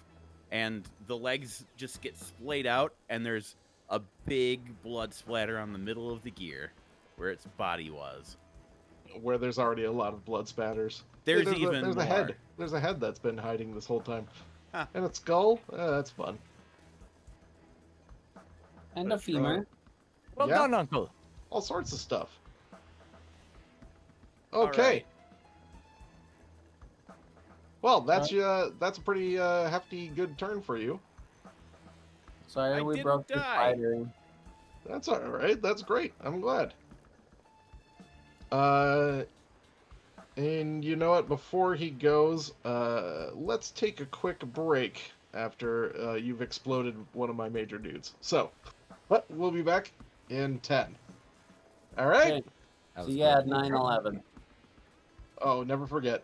and the legs just get splayed out, and there's a big blood splatter on the middle of the gear where its body was. Where there's already a lot of blood spatters. There's Hey, even there's more. a head. There's a head that's been hiding this whole time. Huh. And a skull. That's fun. And a That's femur. right. Well Yeah. done, Uncle. All sorts of stuff. All Okay. right. Well, that's a pretty hefty good turn for you. Sorry, I we didn't broke the die. spider. That's all right. That's great. I'm glad. And you know what? Before he goes, let's take a quick break after you've exploded one of my major dudes. So, but we'll be back in 10. All right? Okay. That So was you had good. 9/11. Oh, never forget.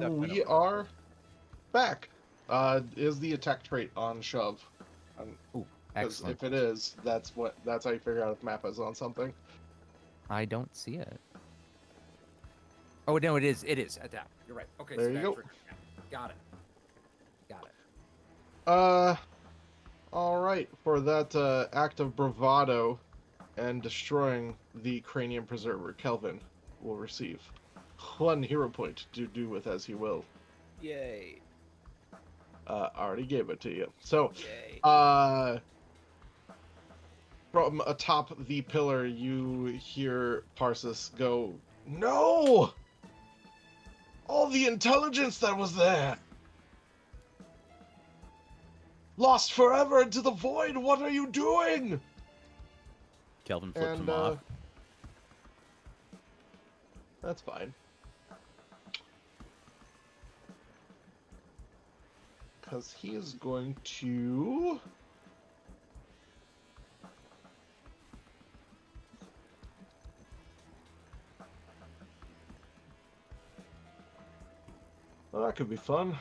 we are back. Is the attack trait on shove? Ooh, 'Cause excellent. if it is, that's how you figure out if map is on something. I don't see it. Oh no, it is. It is adapt. You're right. Okay, There so you that go. trigger. Yeah, got it. Got it. All right. For that act of bravado and destroying the cranium preserver, Kelvin will receive 1 hero point to do with as he will. Yay. I already gave it to you. So, Yay. from atop the pillar, you hear Parsis go, "No! All the intelligence that was there! Lost forever into the void! What are you doing?" Kelvin flips And, him off. that's fine. Because he is going to... Well, that could be fun.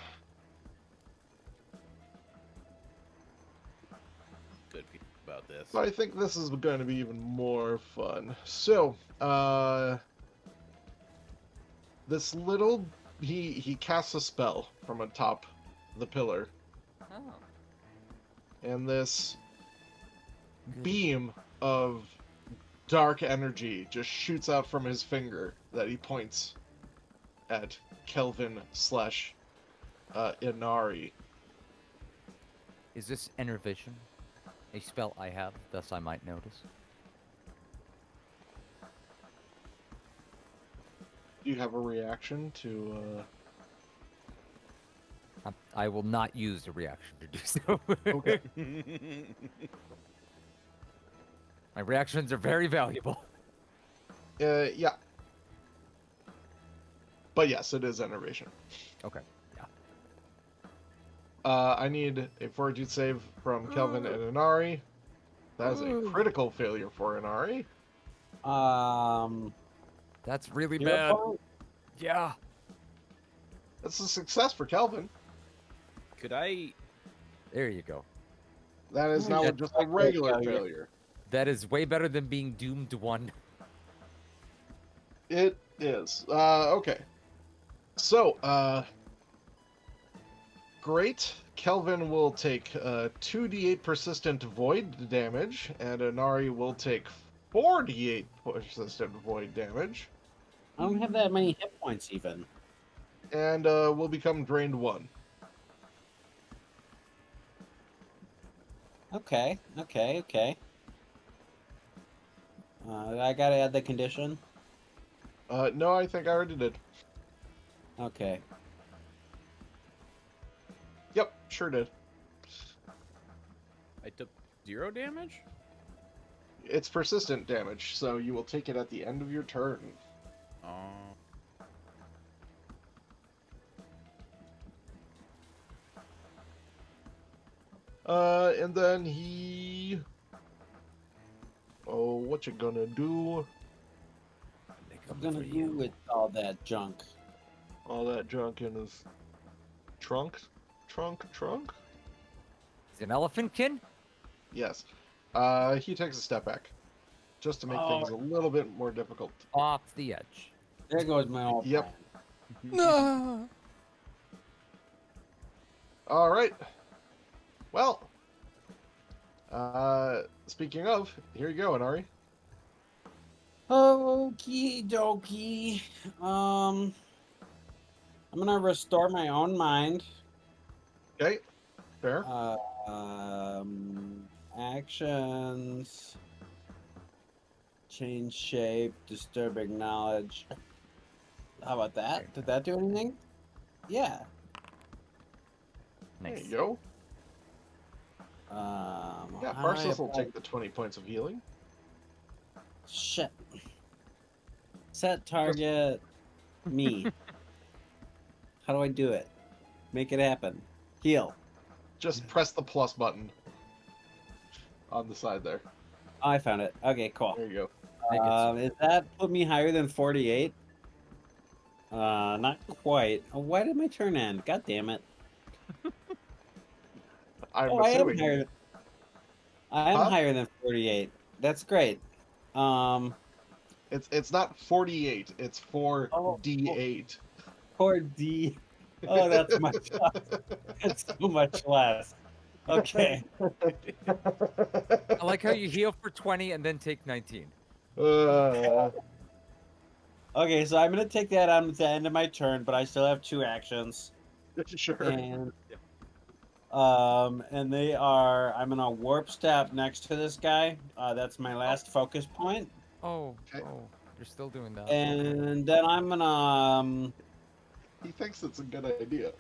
Good about this. But I think this is going to be even more fun. So, this little... He casts a spell from atop the pillar. Oh. And this Good. beam of dark energy just shoots out from his finger that he points at Kelvin slash Inari. Is this Enervision? A spell I have, thus I might notice. Do you have a reaction to... I will not use the reaction to do so. Okay. My reactions are very valuable. Yeah. But yes, it is enervation. Okay. Yeah. I need a fortitude save from Kelvin and Inari. That is a critical failure for Inari. That's really hero bad. point? Yeah. That's a success for Kelvin. Could I... There you go. That is now Yeah, just a regular failure. That is way better than being doomed to 1. It is. Okay. So, great. Kelvin will take 2d8 persistent void damage, and Inari will take 4d8 persistent void damage, I don't have that many hit points even. and will become drained 1. Okay. I gotta add the condition. No, I think I already did. Okay. Yep, sure did. I took 0 damage? It's persistent damage, so you will take it at the end of your turn. Oh. And then he... Oh, what you gonna do? What I'm gonna do with all that junk? All that junk in his trunk? Trunk? Is it an elephantkin? Yes. He takes a step back. Just to make Oh. things a little bit more difficult. Off the edge. There goes my old Yep. plan. No. Alright. Well. Speaking of, here you go, Inari. Okie dokie. I'm gonna restore my own mind. Okay. Fair. Actions. Change shape. Disturbing knowledge. How about that? Did that do anything? Yeah. There Nice. you go. Yeah, how do I Parsis will apply- take the 20 points of healing. Shit. Set target. Me. How do I do it? Make it happen. Heal. Just press the plus button on the side there. Oh, I found it. Okay, cool. There you go. Make it so. Is that put me higher than 48? Not quite. Oh, why did my turn end? God damn it. I'm Oh, I am assuming. higher. I am Huh? higher than 48. That's great. It's not 48. It's Oh, 4d8. poor D. Oh, that's much. That's so much less. Okay. I like how you heal for 20 and then take 19. Uh, Okay, so I'm gonna take that on the end of my turn, but I still have 2 actions, sure. and they are. I'm gonna warp step next to this guy. That's my last focus point, Oh, Okay. you're still doing that. and then I'm gonna. He thinks it's a good idea.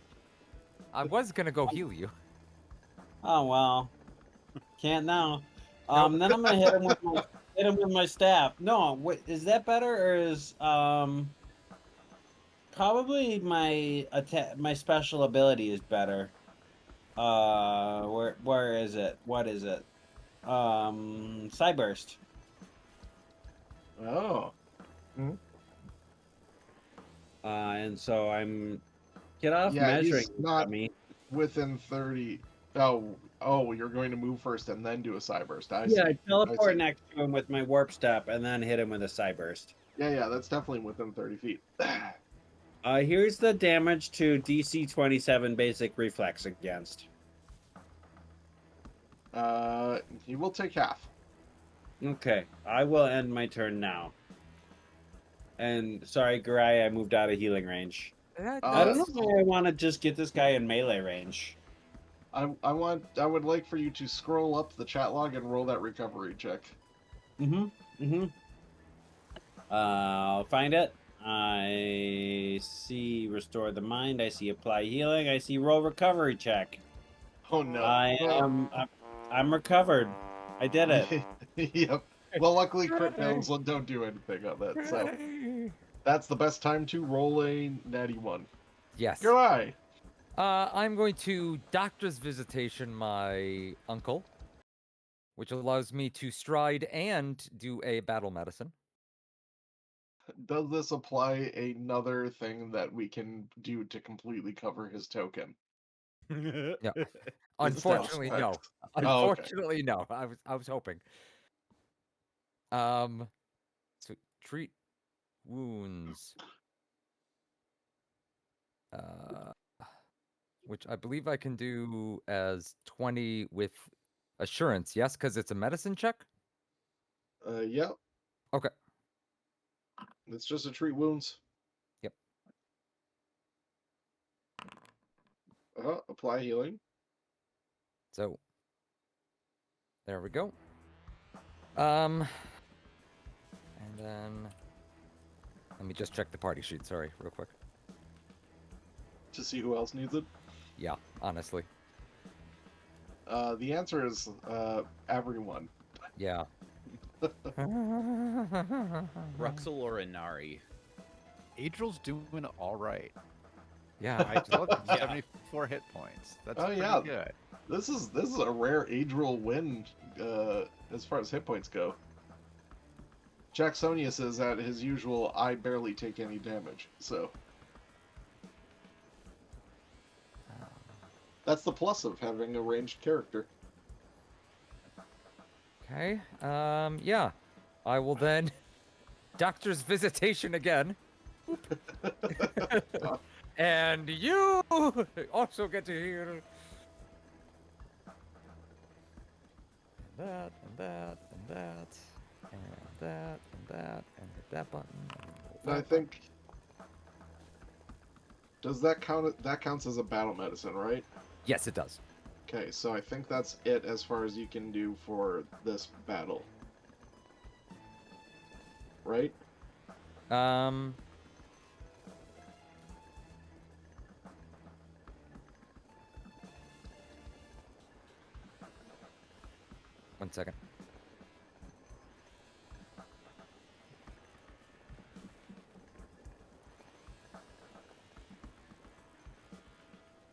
I was gonna go heal you. Oh well, can't now. Nope. Then I'm gonna hit him with my staff. No, wait, is that better or is probably my my special ability is better. Where is it? What is it? Cyburst. Oh. And so I'm get off Yeah, measuring he's not me. within 30. Oh, you're going to move first and then do a cyburst. I Yeah, see. I teleport see. next to him with my warp step and then hit him with a cyburst. Yeah, that's definitely within 30 feet. Here's the damage to DC 27 basic reflex against. He will take half. Okay, I will end my turn now. And sorry, Garai, I moved out of healing range. I don't know why I want to just get this guy in melee range. I would like for you to scroll up the chat log and roll that recovery check. I'll find it. I see restore the mind. I see apply healing. I see roll recovery check. Oh no. I'm recovered. I did it. Yep. Well, luckily crit fails don't do anything on that, so that's the best time to roll a natty 1. Yes. Goodbye. I'm going to doctor's visitation my uncle, which allows me to stride and do a battle medicine. Does this apply another thing that we can do to completely cover his token? No. Is Unfortunately, that no. correct? Oh, okay. Unfortunately, no. I was hoping. So treat wounds. Which I believe I can do as 20 with assurance, yes? Because it's a medicine check? Yep. Okay. It's just to treat wounds. Yep. Apply healing. So there we go. And then let me just check the party sheet, sorry, real quick. To see who else needs it. Yeah, honestly. The answer is everyone. Yeah. Ruxel or Inari? Adriel's doing all right. Yeah. I look, Yeah. 74 hit points. That's Oh, pretty yeah. good. This is a rare Adriel win as far as hit points go. Jacksonia says that his usual I barely take any damage, so that's the plus of having a ranged character. Okay. Yeah. I will then doctor's visitation again. And you also get to hear that and that and that and that and that and hit that button. And I think does that count? That counts as a battle medicine, right? yes, it does. Okay, so I think that's it as far as you can do for this battle. Right? One second.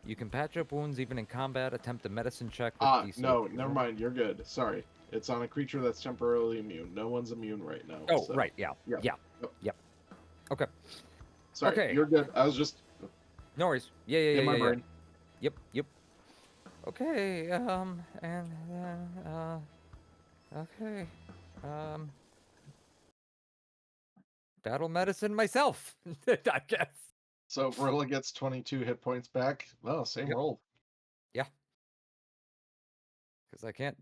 You can patch up wounds even in combat. Attempt a medicine check with DC. No, never mind. You're good. Sorry. It's on a creature that's temporarily immune. No one's immune right now. Oh, so- right. Yeah. Yep. Yeah. Yep. Yep. Okay. Sorry, Okay. you're good. I was just No worries. Yeah, yeah, in yeah, my yeah, yeah. brain. Yep. Okay, and then, okay, battle medicine myself, I guess. So Varilla gets 22 hit points back. Oh, same Yep. roll. Because I can't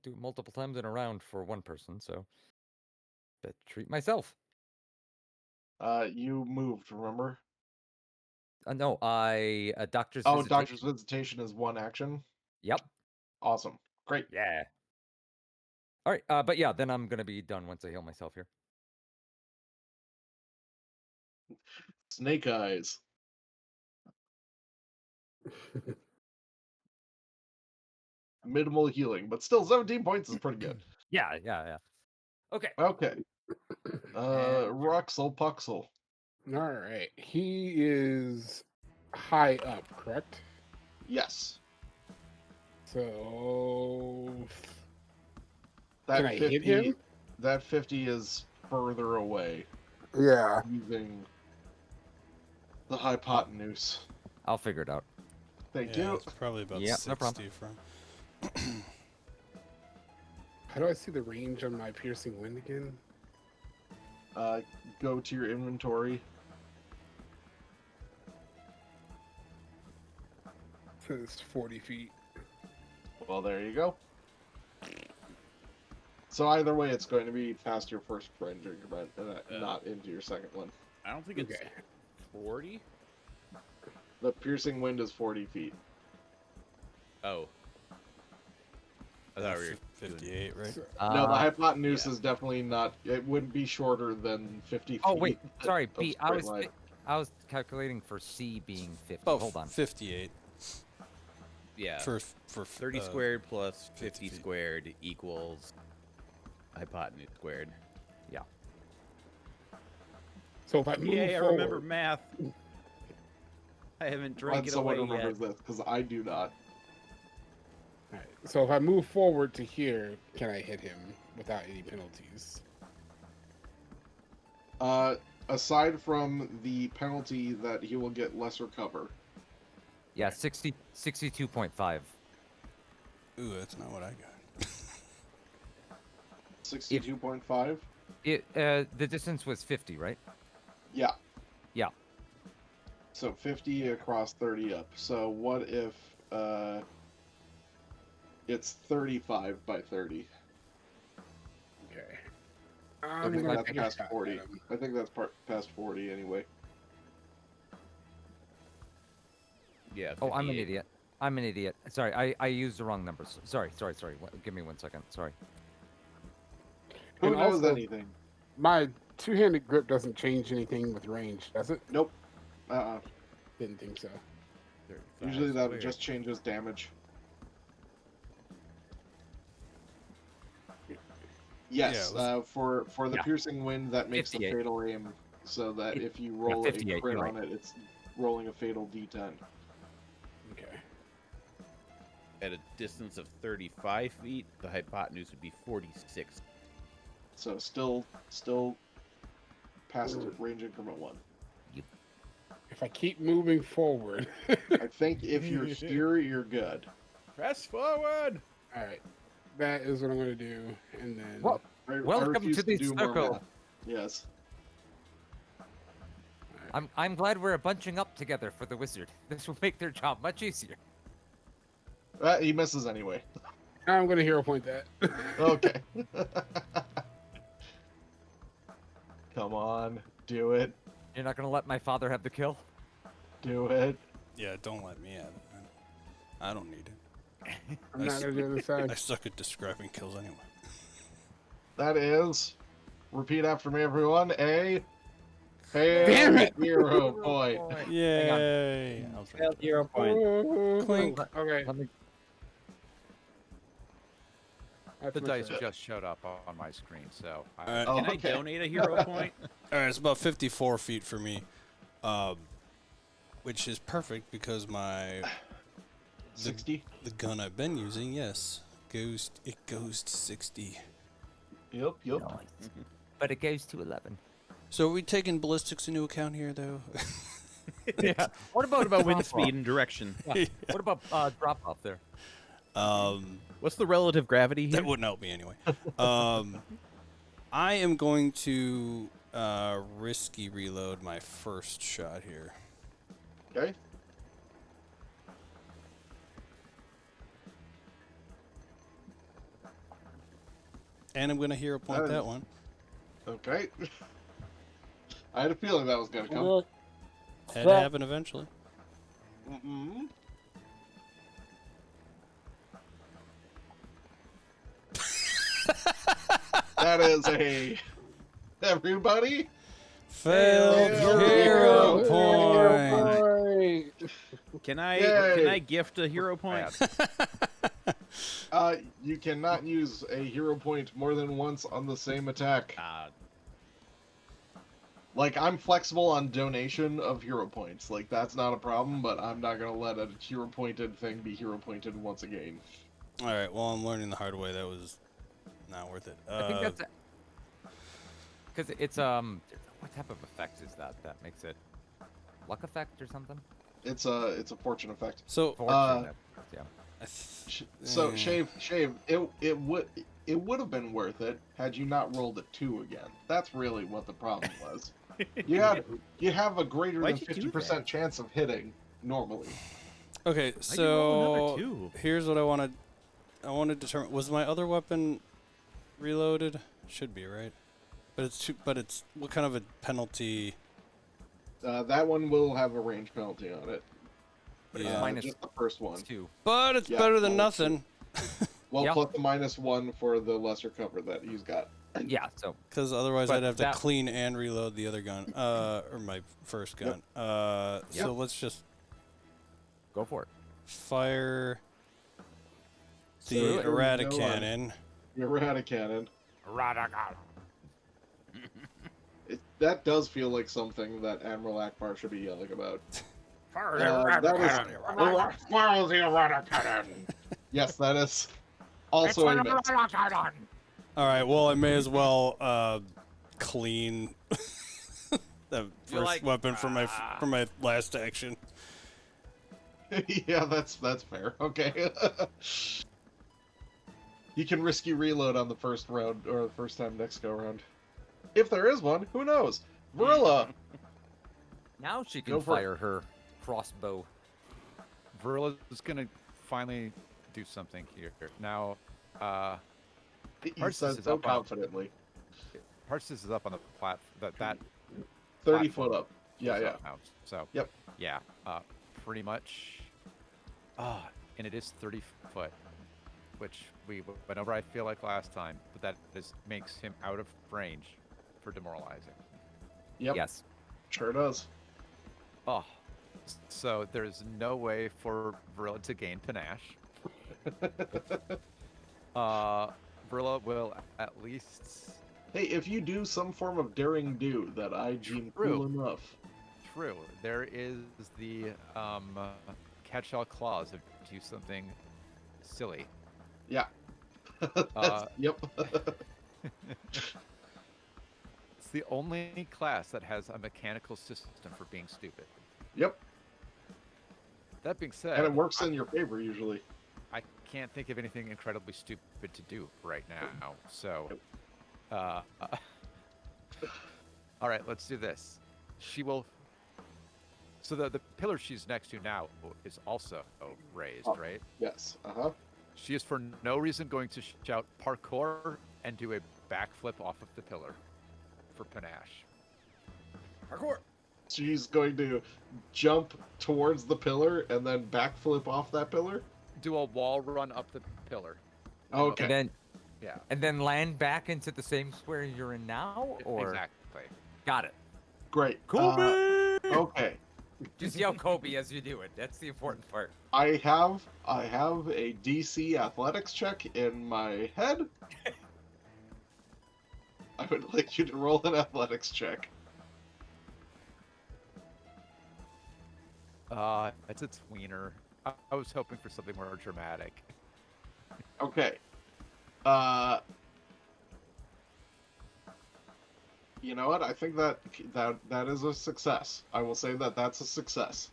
do it multiple times in a round for one person, so but treat myself. You moved, remember? No, doctor's Oh, visitation. Doctor's Visitation is one action. Yep. Awesome. Great. Yeah. All right, but yeah, then I'm gonna be done once I heal myself here. Snake Eyes. Minimal healing, but still 17 points is pretty good. Yeah. Okay. Okay. Ruxel Puxel. All right. He is high up, correct? Yes. So That can I 50, hit him? That 50 is further away Yeah. using the hypotenuse. I'll figure it out. Thank Yeah, you. it's probably about Yeah, 60 no problem. from. How do I see the range on my piercing wind again? Go to your inventory. Says 40 feet. Well, there you go. So either way, it's going to be past your first range increment, and not into your second one. I don't think it's Okay. 40. The piercing wind is 40 feet. Oh. I thought we were 58, right? So, No, the Uh, hypotenuse is definitely not. It wouldn't be shorter than 50 feet. Oh wait, sorry, of B. straight line. I was calculating for C being 50. Oh, Hold on. 58 Yeah. for 30 squared plus 50 feet. squared equals hypotenuse squared. so if I move Yay, I forward, remember math. I haven't drank Glad it someone away remembers yet. this because I do not. Alright, so if I move forward to here, can I hit him without any penalties? Aside from the penalty that he will get lesser cover. Yeah, 62.5. Ooh, that's not what I got. 62.5. The distance was 50, right? Yeah. Yeah. So 50 across 30 up. So what if it's 35 by 30? Okay. I I'm think gonna that's take a past shot 40. at him. I think that's past 40 anyway. Yeah. Oh, I'm an 58. idiot. I'm an idiot. Sorry, I used the wrong numbers. Sorry. Give me 1 second. Sorry. Who And knows also- anything? My two-handed grip doesn't change anything with range, does it? Nope. Uh-uh. Didn't think so. 35 Usually that squared. just changes damage. Yes, Yeah, it was- for the Yeah. piercing wind, that makes 58. the fatal aim, so that It- if you roll a 58, crit you're on it, it's rolling a fatal d10. Okay. At a distance of 35 feet, the hypotenuse would be 46. So still past range increment 1. If I keep moving forward, I think if you're here, you're good. Press forward! alright. That is what I'm gonna do. And then Well, I Welcome refuse to the do more circle. math. Yes. I'm glad we're bunching up together for the wizard. This will make their job much easier. He misses anyway. I'm gonna hero point that. Okay. Come on, do it. You're not gonna let my father have the kill? Do it. Yeah, don't let me have it, man. I don't need it. I'm not gonna do this side. I suck at describing kills anyway. That is, repeat after me, everyone. Damn it! Hero point. Yay! I was right. Failed 0 point. Clink. Okay. Let me. That's The my dice turn. just showed up on my screen, so I, Alright. Oh, Can I okay. donate a hero point? Alright, it's about 54 feet for me. Which is perfect because my 60. the gun I've been using, yes, goes to 60. Yep. But it goes to 11. So are we taking ballistics into account here, though? Yeah. What about Wind drop speed and direction. off? What about drop off there? What's the relative gravity here? That wouldn't help me anyway. I am going to risky reload my first shot here. Okay. And I'm going to hero point That that is- one. Okay. I had a feeling that was gonna come. Look, Had to happen eventually. Mm-hmm. That is a everybody. Failed Failed hero hero point. Can I Yay. gift a hero point? You cannot use a hero point more than once on the same attack. Like, I'm flexible on donation of hero points. Like, that's not a problem, but I'm not gonna let a hero pointed thing be hero pointed once again. All right. Well, I'm learning the hard way. That was not worth it. I think that's because it's what type of effect is that? That makes it luck effect or something? It's a fortune effect. so. Fortune, yeah. So Yeah. shave. It would have been worth it had you not rolled a 2 again. That's really what the problem was. You have a greater Why'd than you do 50% that? chance of hitting normally. Okay. Why'd you roll So another 2? here's what I want to. I want to determine. Was my other weapon reloaded? Should be right. But it's too. But it's what kind of a penalty? That one will have a range penalty on it. But it's Yeah. minus Just the first one. 2. But it's Yeah, better than minus nothing. Well, Yeah. plus the -1 for the lesser cover that he's got. Yeah. So Because otherwise, But I'd have to that- clean and reload the other gun, or my first gun. So let's just go for it. fire the So, errata no, cannon. Errata cannon. That does feel like something that Admiral Akbar should be yelling about. Yes, that is also a miss. All right. Well, I may as well clean the first like, weapon for my last action. Yeah, that's fair. Okay. You can risky reload on the first round or the first time next go round. If there is one, who knows? Varilla. Now she Go can for it. fire her crossbow. Verla is gonna finally do something here. Now, He Hers says is so up on- confidently. Hearts is up on the that 30 platform foot up. Yeah, is yeah. up now. So Yep. yeah, pretty much. And it is 30 foot, which we went over. I feel like last time, but that makes him out of range for demoralizing. Yep. Yes. Sure does. Oh, so there's no way for Verla to gain panache. Verla will at least Hey, if you do some form of daring do that I deem True. cool enough. True. There is the catch-all clause of do something silly. Yeah. Yep. It's the only class that has a mechanical system for being stupid. Yep. That being said, And it works in your favor usually. I can't think of anything incredibly stupid to do right now. So, all right, let's do this. She will. So the pillar she's next to now is also raised, Oh. right? Yes. Uh-huh. She is for no reason going to shout parkour and do a backflip off of the pillar for panache. Parkour. She's going to jump towards the pillar and then backflip off that pillar. Do a wall run up the pillar. Okay. And then Yeah. and then land back into the same square you're in now, or Exactly. got it. Great. Kobe! Okay. Just yell Kobe as you do it. That's the important part. I have a DC athletics check in my head. I would like you to roll an athletics check. It's a tweener. I was hoping for something more dramatic. You know what? I think that is a success. I will say that that's a success.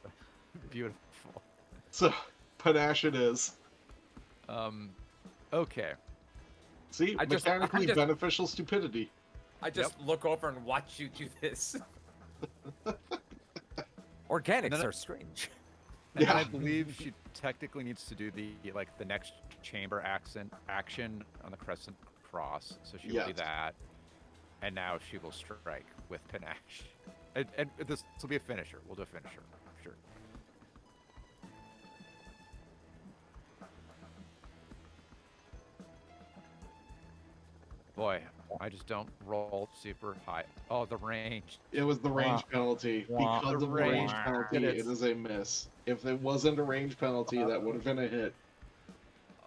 Beautiful. So, panache it is. Okay. See, I just- mechanically I just- beneficial stupidity. I just look over and watch you do this. Organics then I- are strange. And then I Yeah. believe she technically needs to do the next chamber action on the crescent cross. So she will do Yes. that. And now she will strike with panache. And this will be a finisher. We'll do a finisher. Sure. Boy, I just don't roll super high. Oh, the range. It was the range penalty. Wah. Because The of the range range. penalty, It it is. is a miss. If it wasn't a range penalty, that would have been a hit.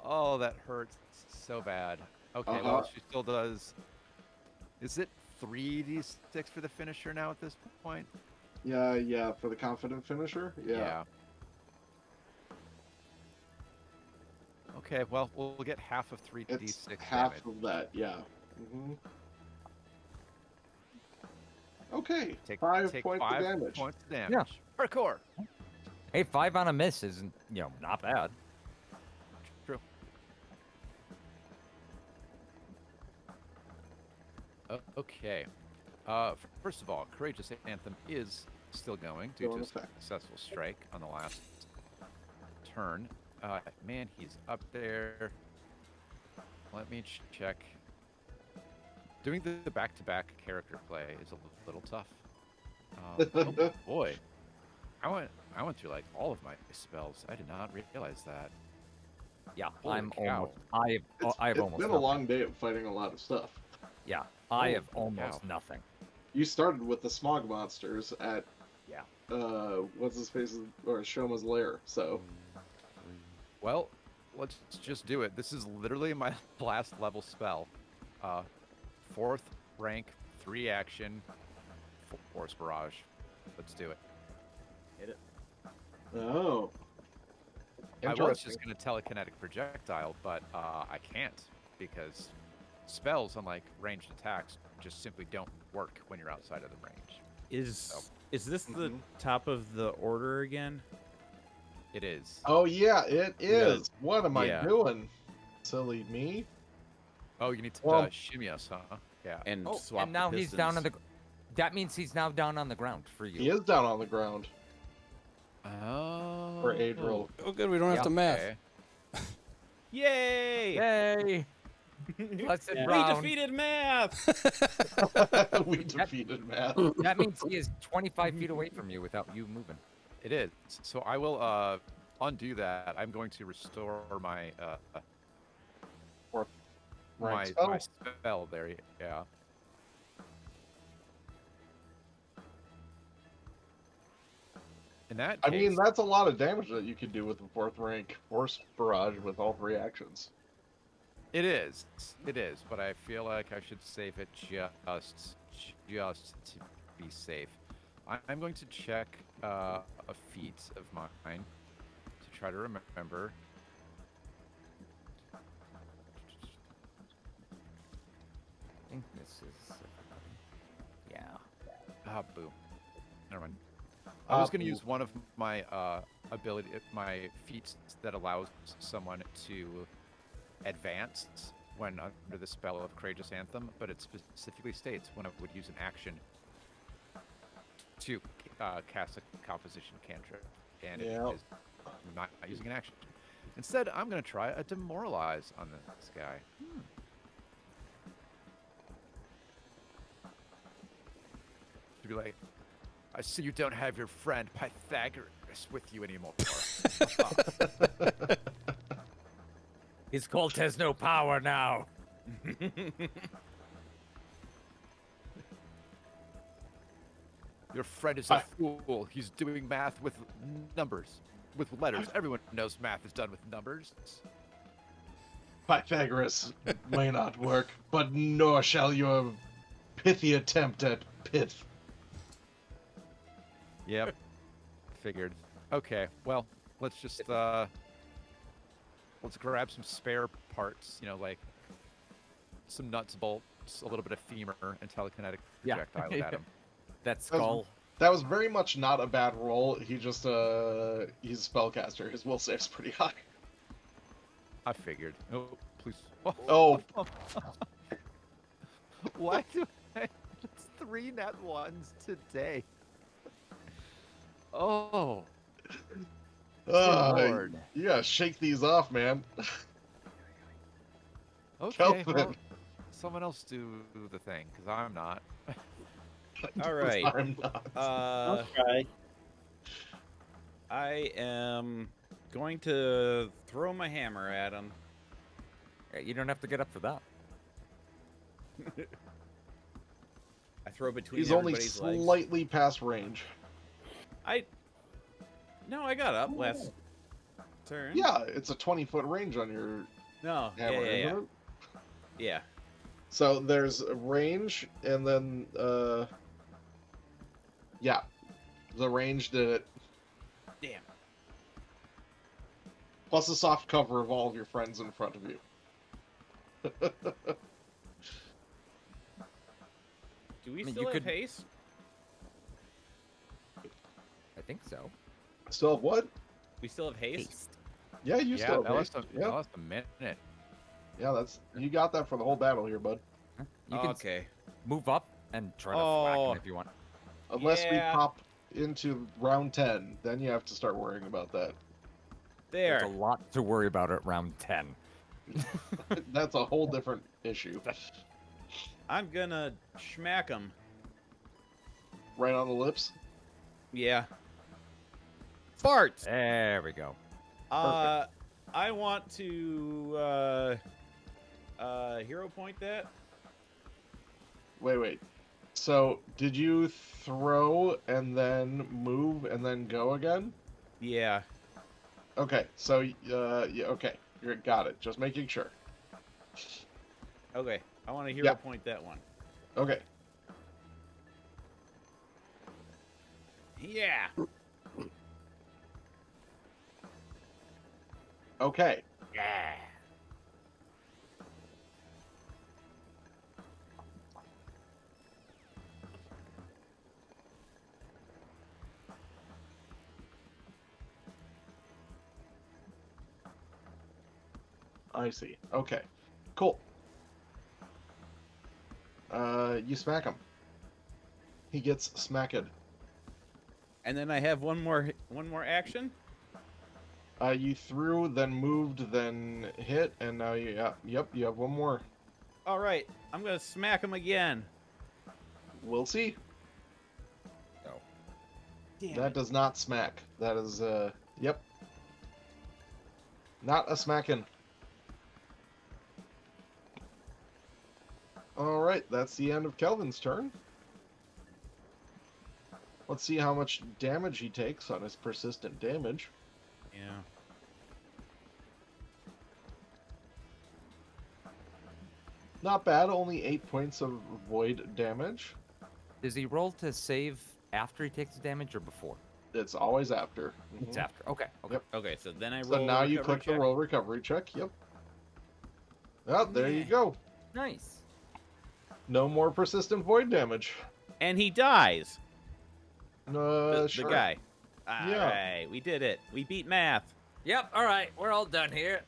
Oh, that hurts so bad. Okay, Uh-huh. well, she still does. Is it 3d6 for the finisher now at this point? Yeah, for the confident finisher? Yeah. Okay, well, we'll get half of 3d6 It's half damage. of that, yeah. Okay, Take 5 take points 5 of damage. points of damage. Parkour. Hey, 5 on a miss isn't, not bad. True. Okay. First of all, Courageous Anthem is still going due Still to in a effect. successful strike on the last turn. Man, he's up there. Let me check. Doing the back-to-back character play is a little tough. Oh boy, I went through like all of my spells. I did not realize that. Yeah, Holy I'm cow. almost. I have It's almost. been a nothing. long day of fighting a lot of stuff. Yeah, I Holy have almost cow. nothing. You started with the smog monsters at Yeah. what's his face or Shoma's lair. So Well, let's just do it. This is literally my last level spell. 4th rank, 3 action, Force Barrage. Let's do it. oh, I was interesting. just going to telekinetic projectile, but I can't because spells, unlike ranged attacks, just simply don't work when you're outside of the range. Is this the top of the order again? It is. Oh yeah, it is. What am Yeah. I doing? Silly me. Oh, you need to Well- shimmy us, huh? Yeah. And Oh, swap and now the he's down on pistons. the. That means he's now down on the ground for you. He is down on the ground Oh. for Adriel. Oh, good. We don't have to math. Okay. Yay! Yay! Blessed We round. defeated math. We defeated Matt. That means he is 25 feet away from you without you moving. It is. So I will undo that. I'm going to restore my Rank my spell? spell there. Yeah. In that I case, mean, that's a lot of damage that you could do with the 4th rank Force Barrage with all 3 actions. it is. It is. But I feel like I should save it just to be safe. I'm going to check a feat of mine to try to remember. I think this is. Yeah. Ah, boo. Never mind. I was going to boo. use one of my my feats that allows someone to advance when under the spell of Courageous Anthem, but it specifically states when I would use an action to cast a composition cantrip, and Yeah. it is not using an action. Instead, I'm going to try a Demoralize on this guy. To be like, I see you don't have your friend Pythagoras with you anymore. His cult has no power now. Your friend is a fool. He's doing math with numbers, with letters. Everyone knows math is done with numbers. Pythagoras may not work, but nor shall your pithy attempt at pith. Yep. Figured. Okay, well, let's just let's grab some spare parts, like some nuts bolt shoots a little bit of femur and telekinetic Yeah. projectile at him. That skull. That was very much not a bad roll. He just he's a spellcaster. His will save's pretty high. I figured. Oh, please. Oh. Why do I? It's 3 net ones today. Oh, Lord. You gotta shake these off, man. Okay. Kelvin. Well, someone else do the thing, because I'm not. All right. I'm not. I'll try. I am going to throw my hammer at him. Yeah, you don't have to get up for that. I throw between He's only everybody's legs. slightly past range. No, I got up last turn. Yeah, it's a 20-foot range on your No. hammer, Yeah. isn't it? Yeah. So there's a range, and then yeah, the range did it. Damn. Plus a soft cover of all of your friends in front of you. Do we I mean, still you have could- haste? I think so. Still have what? We still have haste. Haste. Yeah, you Yeah, still that have was haste. a, Yeah, that was a minute. yeah, that's you got that for the whole battle here, bud. You can Okay. move up and try to whack Oh. him if you want. Unless we Yeah. pop into round 10, then you have to start worrying about that. There's There. a lot to worry about at round 10. That's a whole different issue. I'm gonna smack him. Right on the lips. Yeah. Farts. There we go. I want to hero point that. Wait. So, did you throw and then move and then go again? Yeah. Okay, so, yeah, okay. You got it. Just making sure. Okay. I want to hero Yeah. point that one. Okay. Yeah. Okay. Yeah. I see. Okay. Cool. You smack him. He gets smacked. And then I have one more action. You threw, then moved, then hit, and now you, yep, you have one more. All right. I'm gonna smack him again. We'll see. Damn That it. does not smack. That is, yep. Not a smacking. Alright, that's the end of Kelvin's turn. Let's see how much damage he takes on his persistent damage. Yeah. Not bad, only 8 points of void damage. Does he roll to save after he takes the damage or before? It's always after. It's Mhm. after. Okay. Okay. Yep. Okay. So then I roll. So now a you recovery click check. the roll recovery check, yep. Oh, there you Yeah. go. Nice. No more persistent void damage. And he dies. The Sure. guy. All Yeah. right. We did it. We beat math. Yep. All right. We're all done here.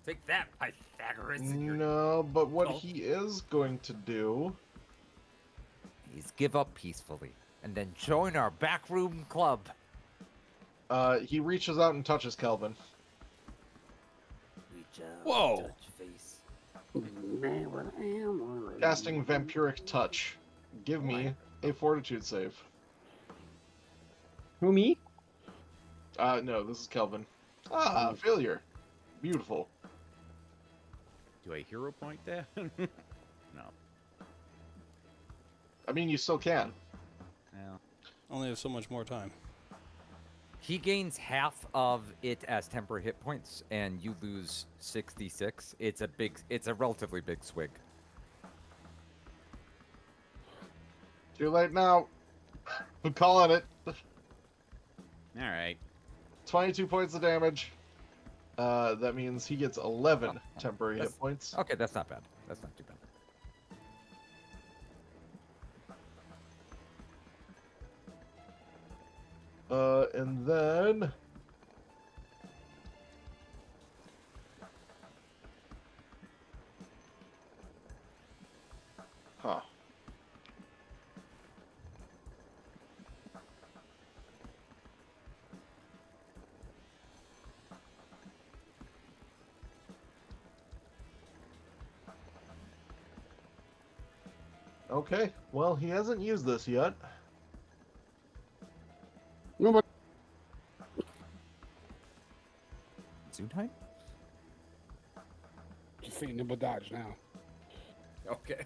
Take that, Pythagoras. No, but what Oh. he is going to do... Please give up peacefully and then join our backroom club. He reaches out and touches Kelvin. Reach out, Whoa. touch face. Casting Vampiric Touch. Give me a Fortitude save. Who, me? No, this is Kelvin. Ah, failure. Beautiful. Do I hero point that? No. I mean, you still can. Yeah. Only have so much more time. He gains half of it as temporary hit points, and you lose 66. It's a relatively big swig. Too late now. I'm calling it. All right. 22 points of damage. That means he gets 11 temporary hit points. Okay, that's not bad. That's not too bad. And then huh. Okay, well, he hasn't used this yet. No, but Zootime? just say nimble dodge now. Okay.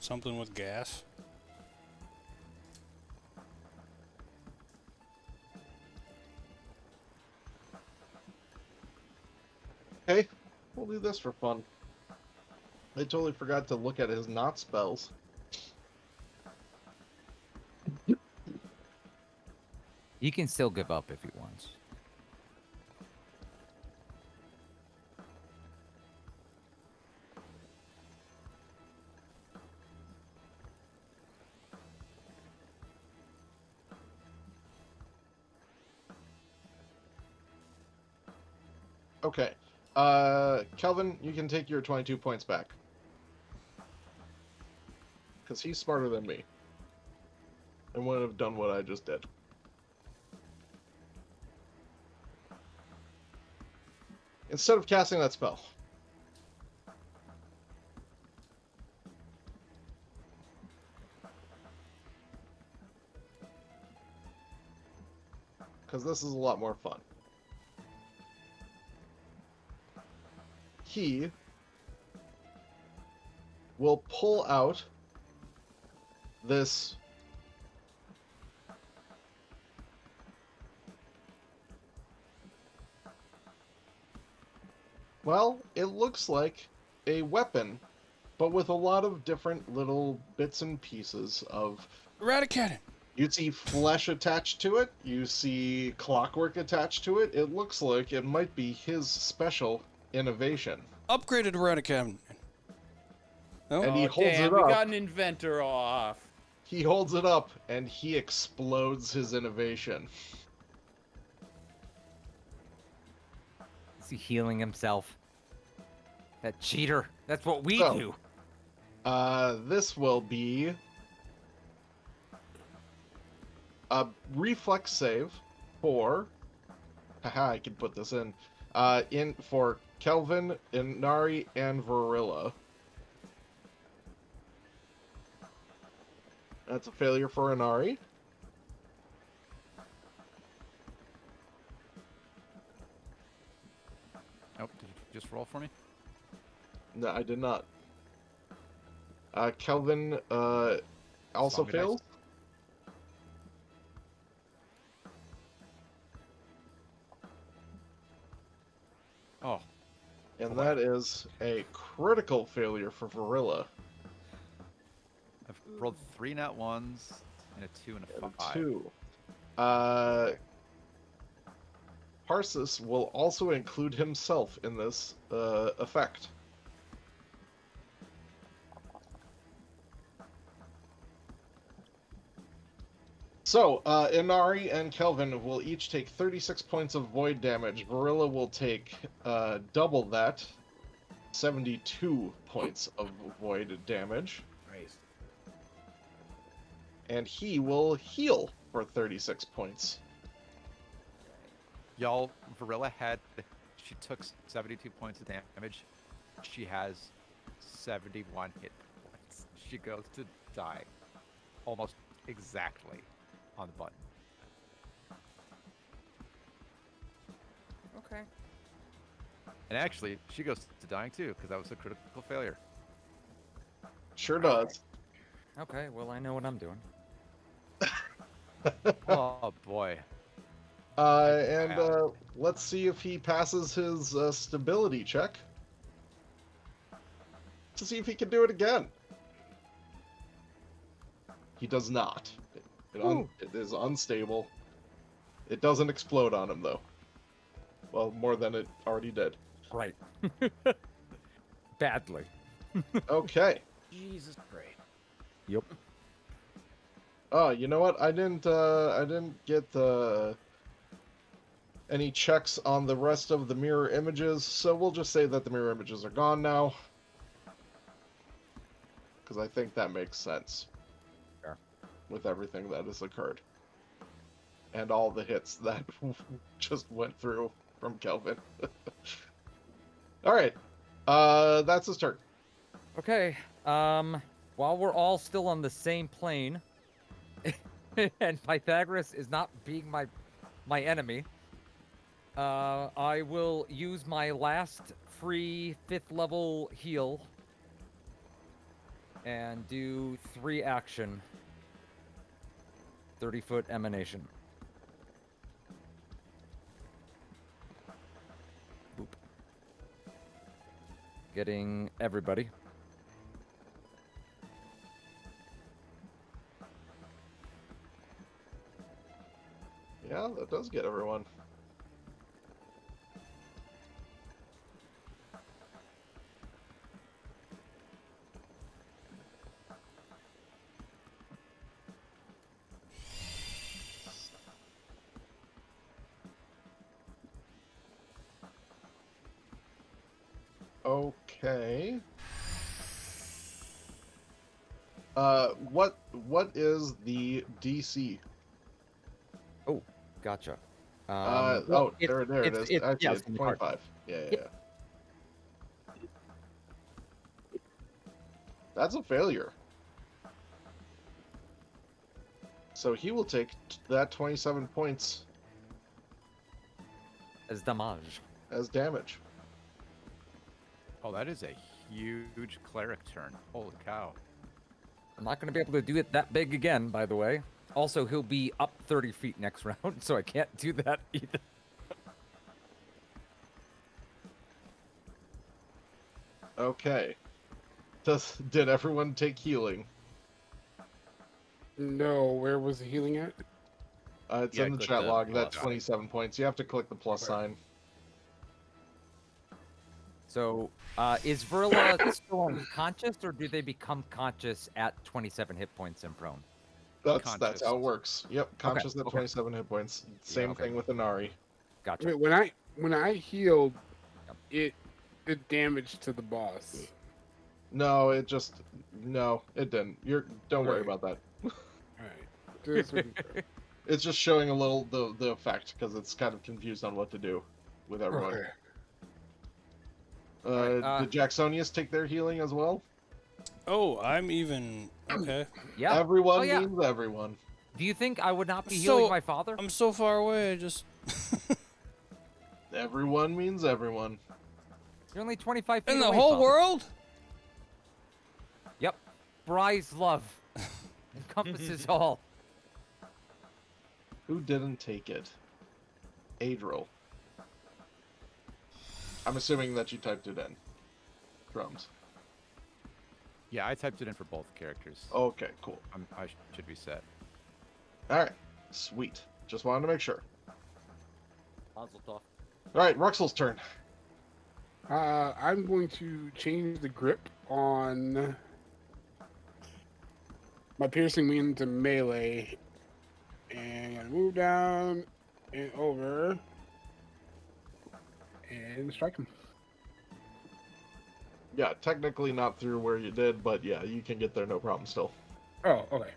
Something with gas. Okay, we'll do this for fun. I totally forgot to look at his not spells. He can still give up if he wants. Okay. Kelvin, you can take your 22 points back. Because he's smarter than me. And wouldn't have done what I just did. Instead of casting that spell. Because this is a lot more fun. He will pull out this well, it looks like a weapon, but with a lot of different little bits and pieces of Eradicated. you see flesh attached to it, you see clockwork attached to it. It looks like it might be his special innovation. Upgraded Eradicated. No? And he holds damn, it we up. got an inventor off. He holds it up and he explodes his innovation. Is he healing himself? That cheater. That's what we So, do. This will be a reflex save for. Haha, I can put this in for Kelvin, Inari, and Varilla. That's a failure for Inari. Nope. Did you just roll for me? No, I did not. Kelvin also Zombie dice. fails. Oh, And that is a critical failure for Varilla. I've rolled 3 nat ones and a 2 and a And 5. 2. Parsis will also include himself in this effect. So, Inari and Kelvin will each take 36 points of void damage. Varilla will take double that, 72 points of void damage. Christ. And he will heal for 36 points. Y'all, Varilla she took 72 points of damage. She has 71 hit points. She goes to die almost exactly on the button. Okay. And actually, she goes to dying too, because that was a critical failure. Sure does. Okay, well, I know what I'm doing. Oh boy. Let's see if he passes his stability check. To see if he can do it again. He does not. It is unstable. It doesn't explode on him, though. Well, more than it already did. Right. Badly. Okay. Jesus Christ. You know what? I didn't get any checks on the rest of the mirror images, so we'll just say that the mirror images are gone now. Because I think that makes sense. Sure. With everything that has occurred. And all the hits that just went through from Kelvin. Alright. That's his turn. Okay. While we're all still on the same plane, and Pythagoras is not being my enemy, I will use my last free 5th level heal and do 3 action. 30-foot emanation. Boop. Getting everybody. Yeah, that does get everyone. Okay. What is the DC? Oh, gotcha. There it is. Actually, yeah, it's in the card. 25. Yeah. That's a failure. So he will take that 27 points As damage. as damage. Oh, that is a huge cleric turn. Holy cow. I'm not going to be able to do it that big again, by the way. Also, he'll be up 30 feet next round, so I can't do that either. Okay. Did everyone take healing? No, where was the healing at? It's Yeah, in the click chat the log. That plus. 27 points. You have to click the plus sign. So, is Verla still unconscious, or do they become conscious at 27 hit points and prone? That's Conscious. how it works. Yep, conscious at okay. 27 hit points. Same okay. thing with Inari. Gotcha. Wait, when I healed, it did damage to the boss. No, it didn't. Don't worry Right. about that. All right. Just making sure. It's just showing a little the effect because it's kind of confused on what to do with everyone. Okay. Alright, Did Jacksonius take their healing as well? Oh, I'm even okay. Yeah. Everyone Oh, yeah. means everyone. Do you think I would not be So- healing my father? I'm so far away. I just Everyone means everyone. You're only 25 feet in the away, whole father. world. Yep. Bry's love encompasses all. Who didn't take it? Adril. I'm assuming that you typed it in. Drums. Yeah, I typed it in for both characters. Okay, cool. I should be set. Alright, sweet. Just wanted to make sure. Mazel tov. Alright, Ruxel's turn. I'm going to change the grip on my piercing mean to melee, and move down and over and strike him. Yeah, technically not through where you did, but yeah, you can get there no problem still. Oh, okay.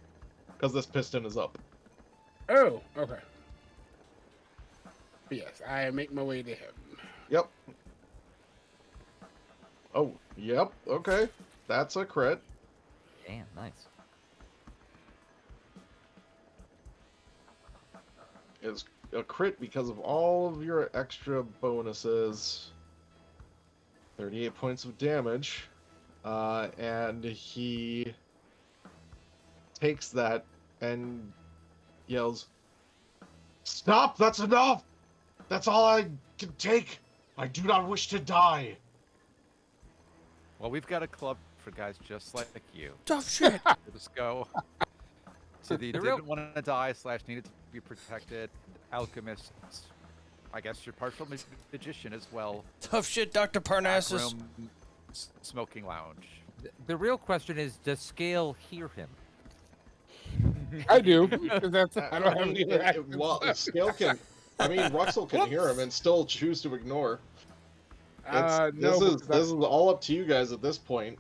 Because this piston is up. Oh, okay. Yes, I make my way to him. Yep. Oh, yep, okay. That's a crit. Damn, nice. Is a crit because of all of your extra bonuses. 38 points of damage. And he takes that and yells, "Stop! That's enough! That's all I can take! I do not wish to die!" Well, we've got a club for guys just like you. Tough shit. Let's go. To the The real- didn't want to die / needed to be protected alchemists. I guess you're partial magician as well. Tough shit, Dr. Back Parnassus. room, smoking lounge. The real question is, does Scale hear him? I do, because that's I don't have any mean, other actions well, left. Scale can. I mean, Ruxel can hear him and still choose to ignore. No, this is because this is all up to you guys at this point.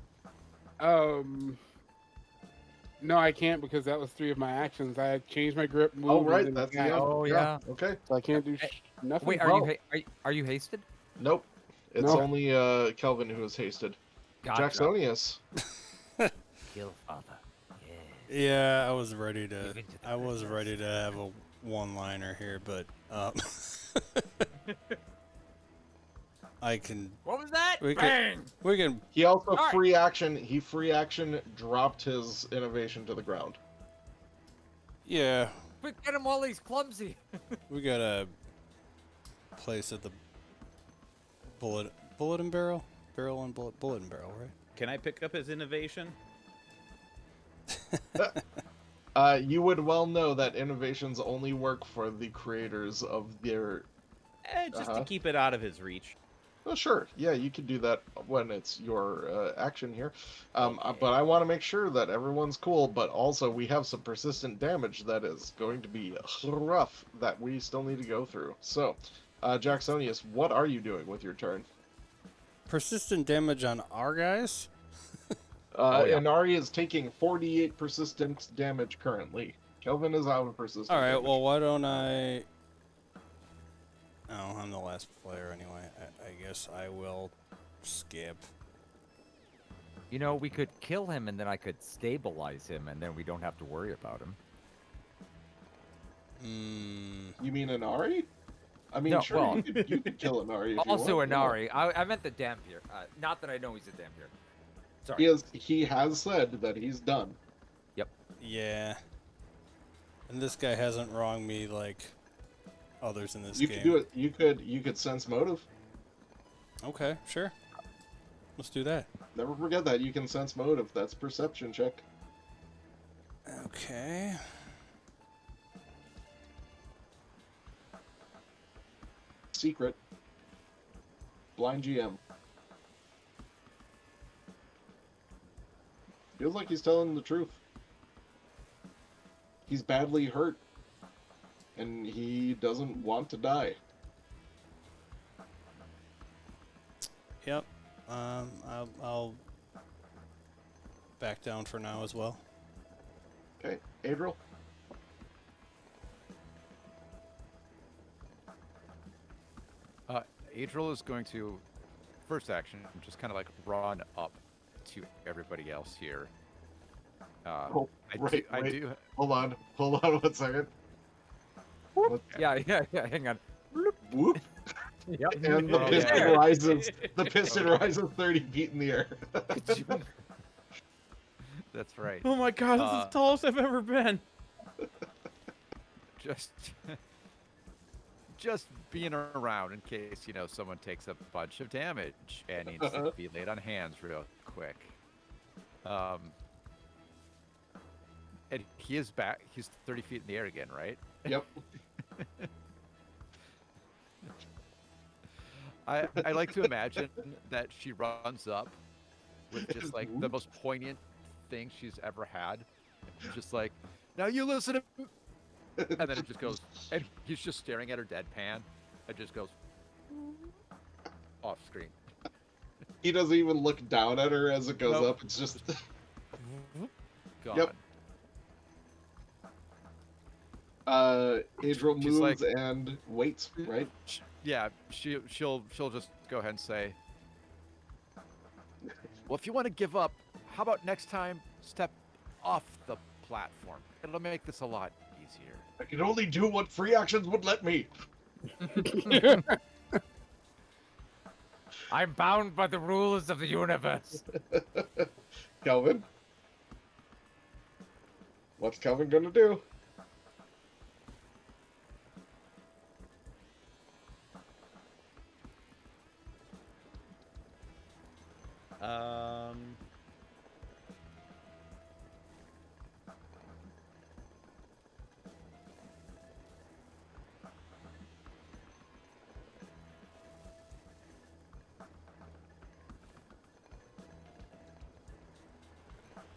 No, I can't because that was 3 of my actions. I changed my grip, move. Oh and right, then that's the attack. end. Oh, yeah. Okay. So I can't do nothing. Wait, Well- are you hasted? Nope. It's No. only Kelvin who is hasted. Gotcha. Jacksonius. Kill father. Yeah. Yeah, I was ready to. Give in to the I was princess. ready to have a one-liner here, but I can. What was that? We Bang! We can. He also Alright. free action dropped his innovation to the ground. Yeah, Quick, get him while he's clumsy. we got a place at the bullet and barrel, bullet and barrel, right? Can I pick up his innovation? You would well know that innovations only work for the creators of their. Just Uh-huh. to keep it out of his reach. Oh, sure. Yeah, you can do that when it's your action here. But I want to make sure that everyone's cool, but also we have some persistent damage that is going to be rough that we still need to go through. So, Jacksonius, what are you doing with your turn? Persistent damage on our guys. yeah. Inari is taking 48 persistent damage currently. Kelvin is out of persistent All right. damage. Well, why don't I? Oh, I'm the last player anyway. I guess I will skip. You know, we could kill him and then I could stabilize him and then we don't have to worry about him. Hmm. You mean Inari? I mean, No, sure, well- you could kill Inari if Also you want. Inari. I meant the Dampier. Not that I know he's a Dampier. He, Sorry. he has said that he's done. Yeah. And this guy hasn't wronged me like others in this You game. could do it. You could sense motive. Okay, sure. Let's do that. Never forget that you can sense motive. That's perception check. Okay. Secret. Blind GM. Feels like he's telling the truth. He's badly hurt. And he doesn't want to die. Yep. I'll back down for now as well. Okay, Adriel? Adriel is going to, first action, just kind of like run up to everybody else here. Oh, I right, do, I wait. do. Hold on 1 second. Yeah, hang on. Whoop. Yep. And the Oh, piston yeah. rises. The piston rises 30 feet in the air. That's right. Oh my god, this is the tallest I've ever been. Just being around in case, you know, someone takes a bunch of damage and needs to be laid on hands real quick. And he is back. He's 30 feet in the air again, right? Yep. I like to imagine that she runs up with just like the most poignant thing she's ever had. Just like, now you listen to me. And then it just goes, and he's just staring at her deadpan. It just goes off screen. He doesn't even look down at her as it goes Nope. up. It's just. Gone. Yep. Adriel She's moves like- and waits, right? Yeah, she'll just go ahead and say, well, if you want to give up, how about next time step off the platform? It'll make this a lot easier. I can only do what free actions would let me. I'm bound by the rules of the universe. Kelvin? What's Kelvin gonna do?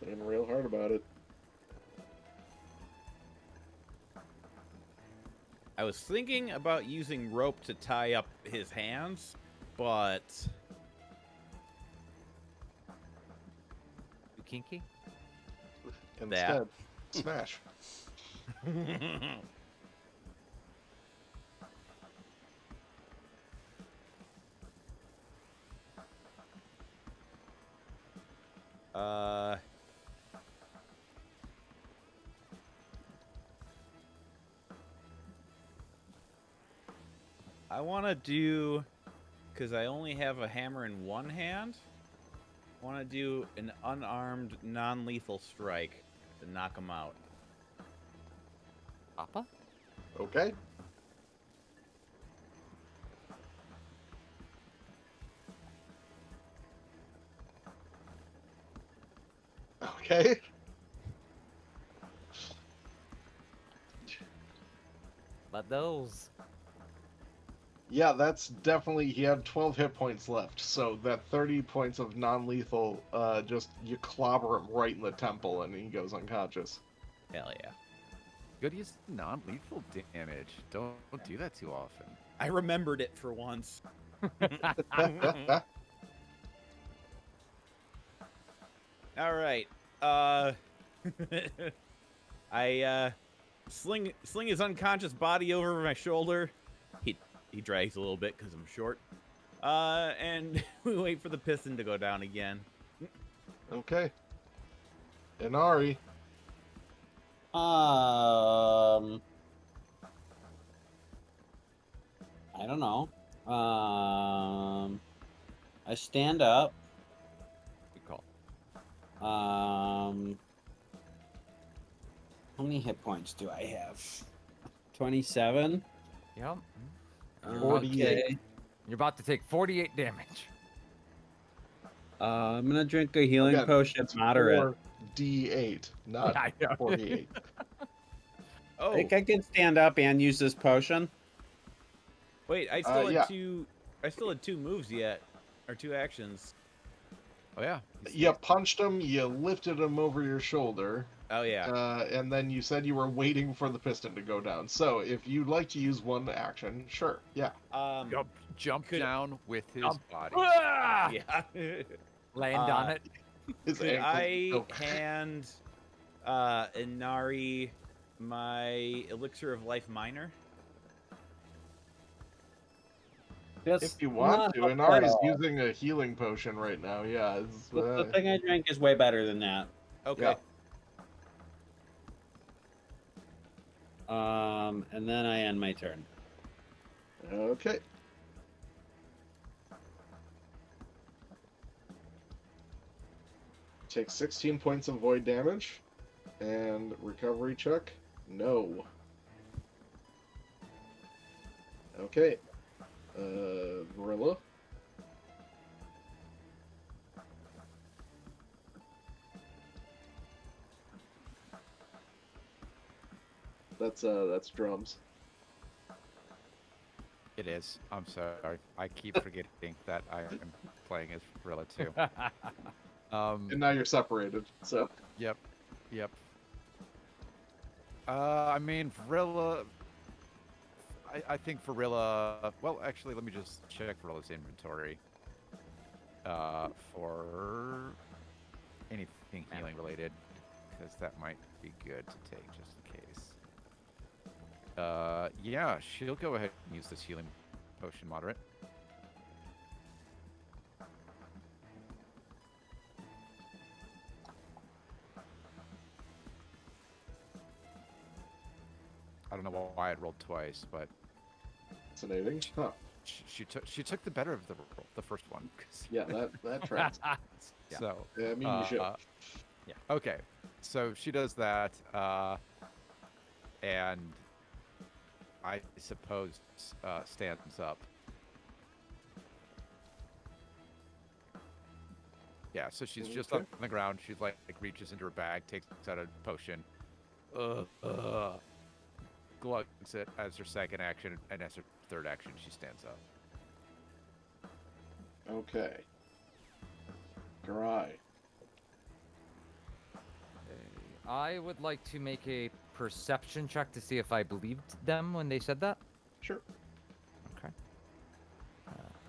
Thinking real hard about it. I was thinking about using rope to tie up his hands, but You kinky? Instead, smash. uh, I want to do, because I only have a hammer in one hand, I want to do an unarmed, non-lethal strike to knock him out. Papa? Okay. Okay. But those. Yeah, that's definitely. He had 12 hit points left, so that 30 points of non-lethal, just you clobber him right in the temple, and he goes unconscious. Hell yeah. Good use non-lethal damage. Don't do that too often. I remembered it for once. All right. I sling his unconscious body over my shoulder. He drags a little bit because I'm short. And we wait for the piston to go down again. Okay. Inari. I don't know. I stand up. Good call. How many hit points do I have? 27. Yep. Okay. You're about to take 48 damage. I'm gonna drink a healing Again, potion. it's Moderate. 4d8, not I know. 48. Oh, I think I can stand up and use this potion. wait! I still had yeah. two. I still had two moves yet, or two actions. Oh yeah. You punched him, you lifted him over your shoulder, Oh yeah. and then you said you were waiting for the piston to go down. So if you'd like to use one action, sure, yeah. Jump Could- down with his body. Ah! Yeah. Land on it. His Could ankle I go- hand Inari my elixir of life minor? If you want to, Inari's using a healing potion right now. Yeah, it's, The thing I drank is way better than that. Okay. Yeah. And then I end my turn. Okay. Take 16 points of void damage, and recovery check. No. Okay. Gorilla. That's drums. It is. I'm sorry. I keep forgetting that I am playing as Gorilla too. And now you're separated, so. Yep. I mean, Vrilla. I think Vrilla. Well, actually, let me just check Vrilla's inventory. For anything healing related, because that might be good to take just in case. Yeah, she'll go ahead and use this healing potion moderate. I don't know why it rolled twice, but Fascinating. Huh. she took the better of the roll, the first one. 'Cause- Yeah, that tracks. Yeah. So, Yeah, I mean, you should. yeah. Okay, so she does that, and I suppose stands up. Yeah, so she's just Okay. on the ground. She like reaches into her bag, takes out a potion, glugs it as her second action, and as her third action, she stands up. Okay. Garai. I would like to make a perception check to see if I believed them when they said that. Sure. Okay.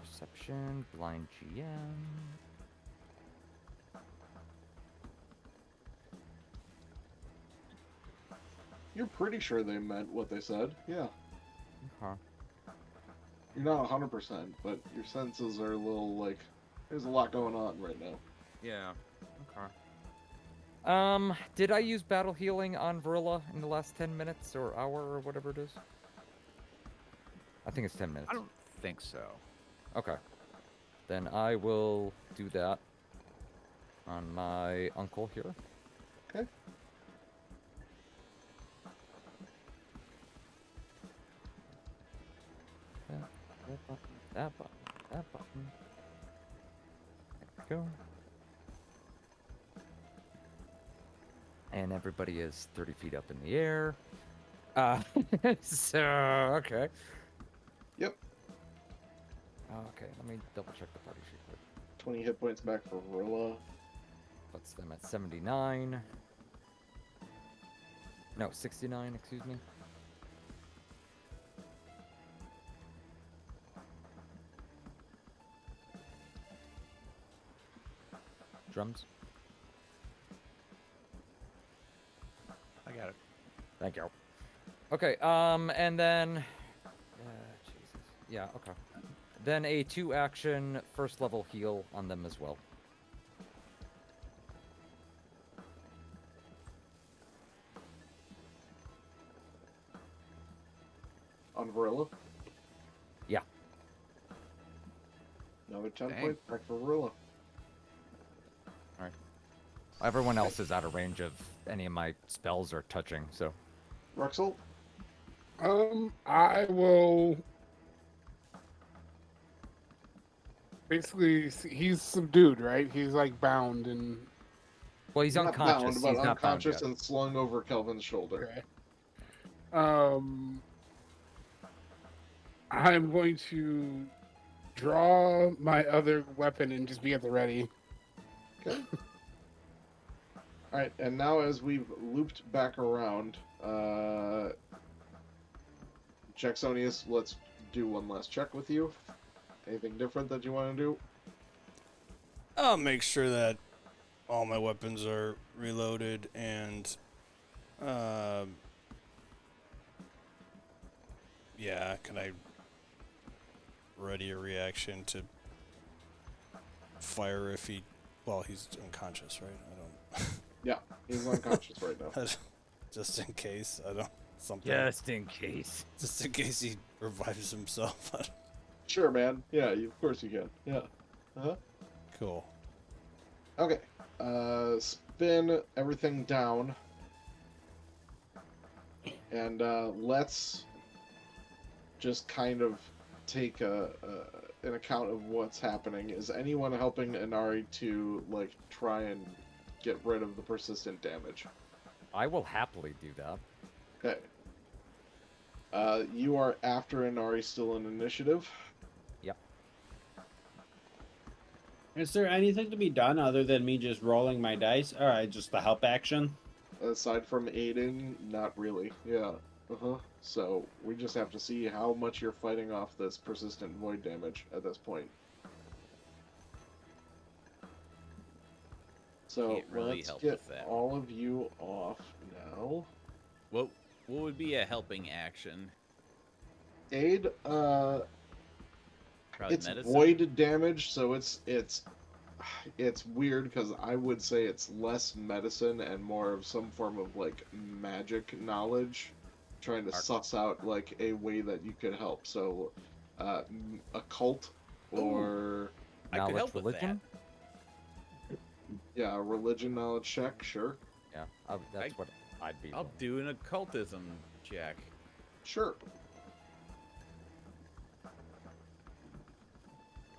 Perception, blind GM. You're pretty sure they meant what they said. Yeah. Okay. You're not 100%, but your senses are a little like there's a lot going on right now. Yeah. Okay. Did I use battle healing on Verilla in the last 10 minutes or hour or whatever it is? I think it's 10 minutes. I don't think so. Okay. Then I will do that on my uncle here. Okay. That button, that button, that button. There we go. And everybody is 30 feet up in the air. So, okay. Yep. Okay, let me double check the party sheet quick. 20 hit points back for Verilla. Puts them at 79. No, 69, excuse me. Drums. I got it. Thank you. Okay, and then... Jesus. Yeah, okay. Then a 2-action first level heal on them as well. On Verilla. Yeah. Another 10 Dang. points back for Verilla. Everyone else is out of range of any of my spells or touching, so... Ruxel? I will basically. He's subdued, right? He's like bound and. Well, he's Not unconscious. bound, but He's not bound unconscious yet. and slung over Kelvin's shoulder. Okay. I'm going to draw my other weapon and just be at the ready. Okay. Alright, and now as we've looped back around, Jacksonius, let's do one last check with you. Anything different that you want to do? I'll make sure that all my weapons are reloaded and, yeah, can I ready a reaction to fire if he, well, he's unconscious, right? I don't, Yeah, he's unconscious right now. just in case, I don't, something, Just in case. just in case he revives himself. Sure, man. Yeah, of course you can. Yeah. Uh-huh. Cool. Okay. Spin everything down. And let's just kind of take an account of what's happening. Is anyone helping Inari to like try and get rid of the persistent damage? I will happily do that. Okay. You are after Inari still in initiative. Is there anything to be done other than me just rolling my dice? Alright, just the help action? Aside from aiding, not really. Yeah. Uh-huh. So we just have to see how much you're fighting off this persistent void damage at this point. So Can't really let's help get with that. all of you off now. What would be a helping action? Aid, Probably it's medicine. void damage, so it's weird because I would say it's less medicine and more of some form of like magic knowledge, trying to suss out like a way that you could help. So, occult or I could Knowledge help with religion? yeah, a religion knowledge check, sure, Yeah, that's what I'd be. I'll doing. do an occultism check. sure.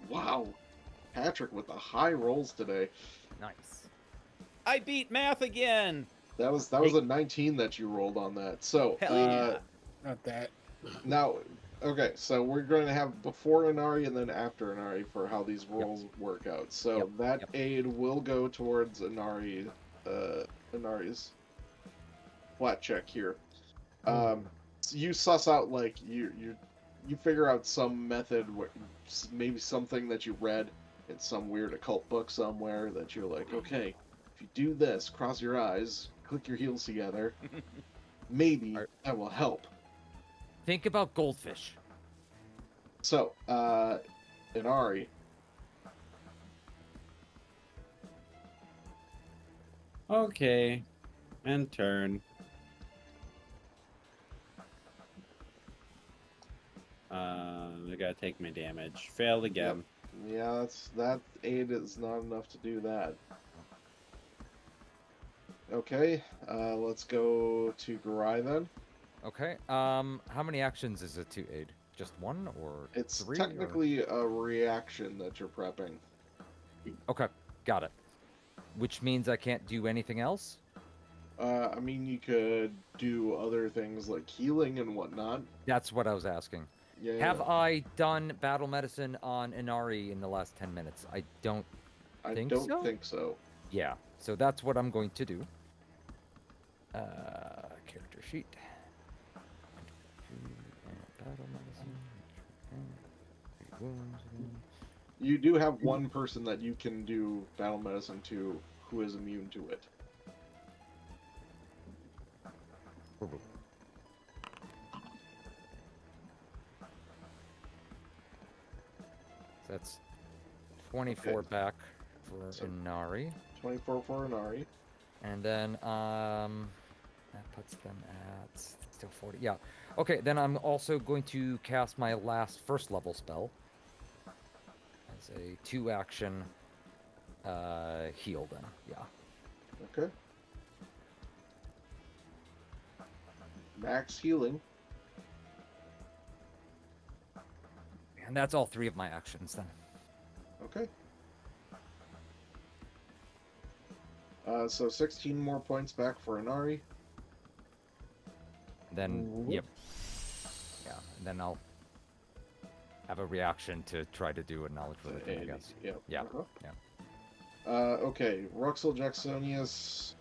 Wow, Patrick with the high rolls today. Nice. I beat math again. That was a 19 that you rolled on that. So Hell yeah. Not that. now, okay, so we're going to have before Inari and then after Inari for how these rolls work out. So Yep, that yep. aid will go towards Inari, Inari's flat check here. So you suss out like you figure out some method where maybe something that you read in some weird occult book somewhere that you're like, okay, if you do this, cross your eyes, click your heels together, maybe that will help. Think about goldfish. So, Inari, Okay. And turn. I gotta take my damage. Failed again. yeah, that aid is not enough to do that. Okay, let's go to Garai then. Okay. How many actions is it to aid? Just one or It's three? technically a reaction that you're prepping. Okay, got it. Which means I can't do anything else? I mean, you could do other things like healing and whatnot. That's what I was asking. Yeah. Have I done battle medicine on Inari in the last 10 minutes? I don't I think don't so? think so. Yeah, so that's what I'm going to do. Character sheet. Battle medicine. Wounds. You do have one person that you can do battle medicine to who is immune to it. That's 24 Okay. back for So- Inari. 24 for Inari. And then that puts them at still 40. Yeah. Okay, then I'm also going to cast my last first level spell as a 2-action heal then. Yeah. Okay. Max healing. And that's all 3 of my actions then. Okay. So 16 more points back for Inari. Then yep. Yeah, and then I'll have a reaction to try to do a knowledge religion, I guess. Yep. Yeah. Uh-huh. Yeah. Okay. Ruxel, Jacksonius,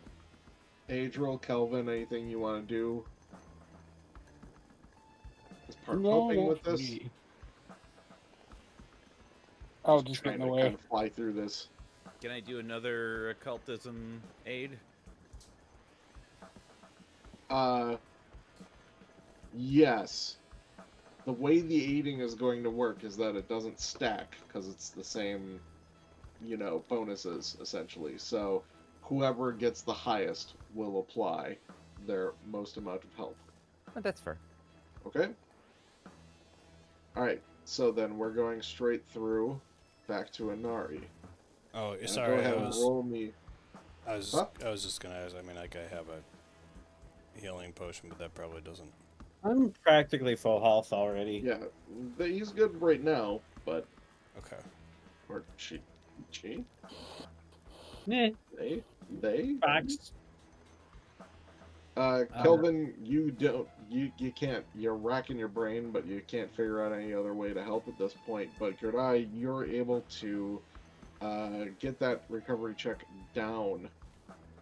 Adriel, Kelvin, anything you want to do? Is Park helping with this? I'll just get Trying in to the way. kind of fly through this. Can I do another occultism aid? Yes. The way the aiding is going to work is that it doesn't stack because it's the same, bonuses essentially. So whoever gets the highest will apply their most amount of help. Oh, that's fair. Okay? Alright, so then we're going straight through back to Inari. Oh, Now sorry. Go ahead and roll me. I was Huh? just gonna ask. I mean, like, I have a healing potion, but that probably doesn't. I'm practically full health already. Yeah, he's good right now, but. Okay. Or she? Eh, They? facts. Kelvin, you can't. You're racking your brain, but you can't figure out any other way to help at this point. But Gurdai, you're able to get that recovery check down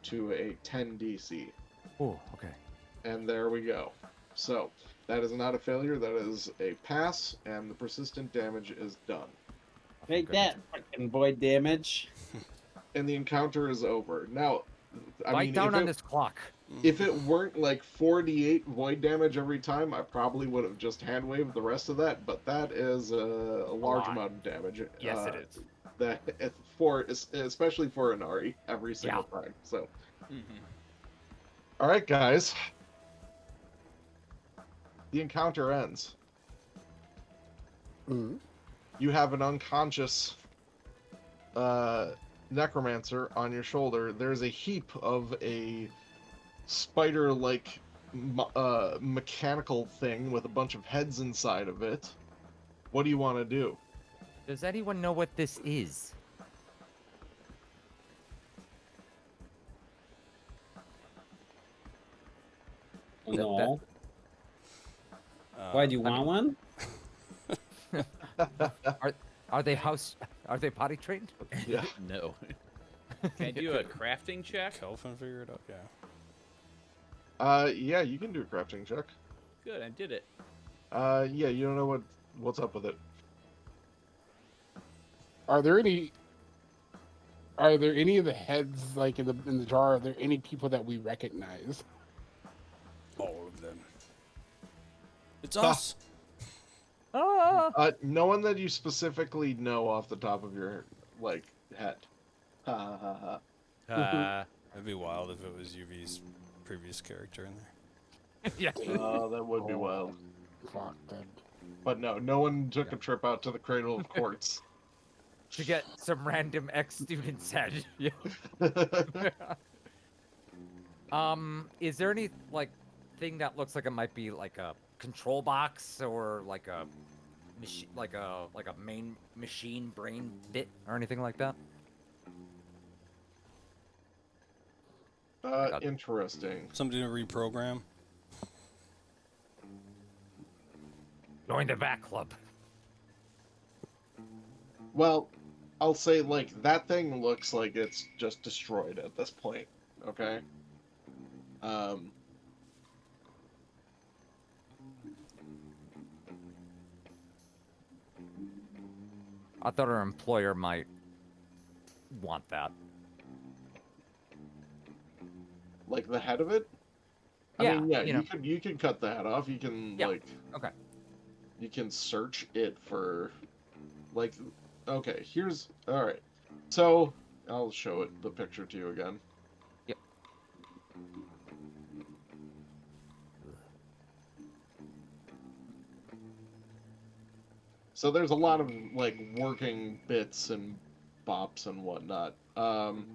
to a 10 DC, Oh, okay. and there we go. So that is not a failure. That is a pass, and the persistent damage is done. Take that fucking void damage. And the encounter is over. Now, Bite down on this clock. If it weren't like 48 void damage every time, I probably would have just hand waved the rest of that. But that is a large lot. amount of damage. Yes, it is. That especially for Inari every single time. So, all right, guys, the encounter ends. Mhm. You have an unconscious necromancer on your shoulder. There's a heap of a spider-like mechanical thing with a bunch of heads inside of it. What do you want to do? Does anyone know what this is? No. Uh, Why do you want one? Are they potty trained? Yeah. No. Can I do a crafting check? Kelvin figure it out. Yeah. Yeah, you can do a crafting check. Good, I did it. Yeah, you don't know what's up with it. Are there any of the heads like in the jar? Are there any people that we recognize? All of them. It's us. Ah! No one that you specifically know off the top of your head. Ha ha ha ha. That'd be wild if it was UV's previous character in there. Yeah. Oh, that would be wild. Fuck that. But no one took a trip out to the Cradle of Quartz. To get some random ex-student's head. Yeah. Is there any thing that looks like it might be like a control box or like a main machine brain bit or anything like that? Interesting. Somebody to reprogram. Join the back club. Well, I'll say that thing looks like it's just destroyed at this point. Okay. I thought our employer might want that. Like the head of it. Yeah, I mean, yeah, you know. you can cut the head off. You can Yeah, okay. You can search it for okay, here's all right. So I'll show it the picture to you again. Yep. So there's a lot of working bits and bops and whatnot. You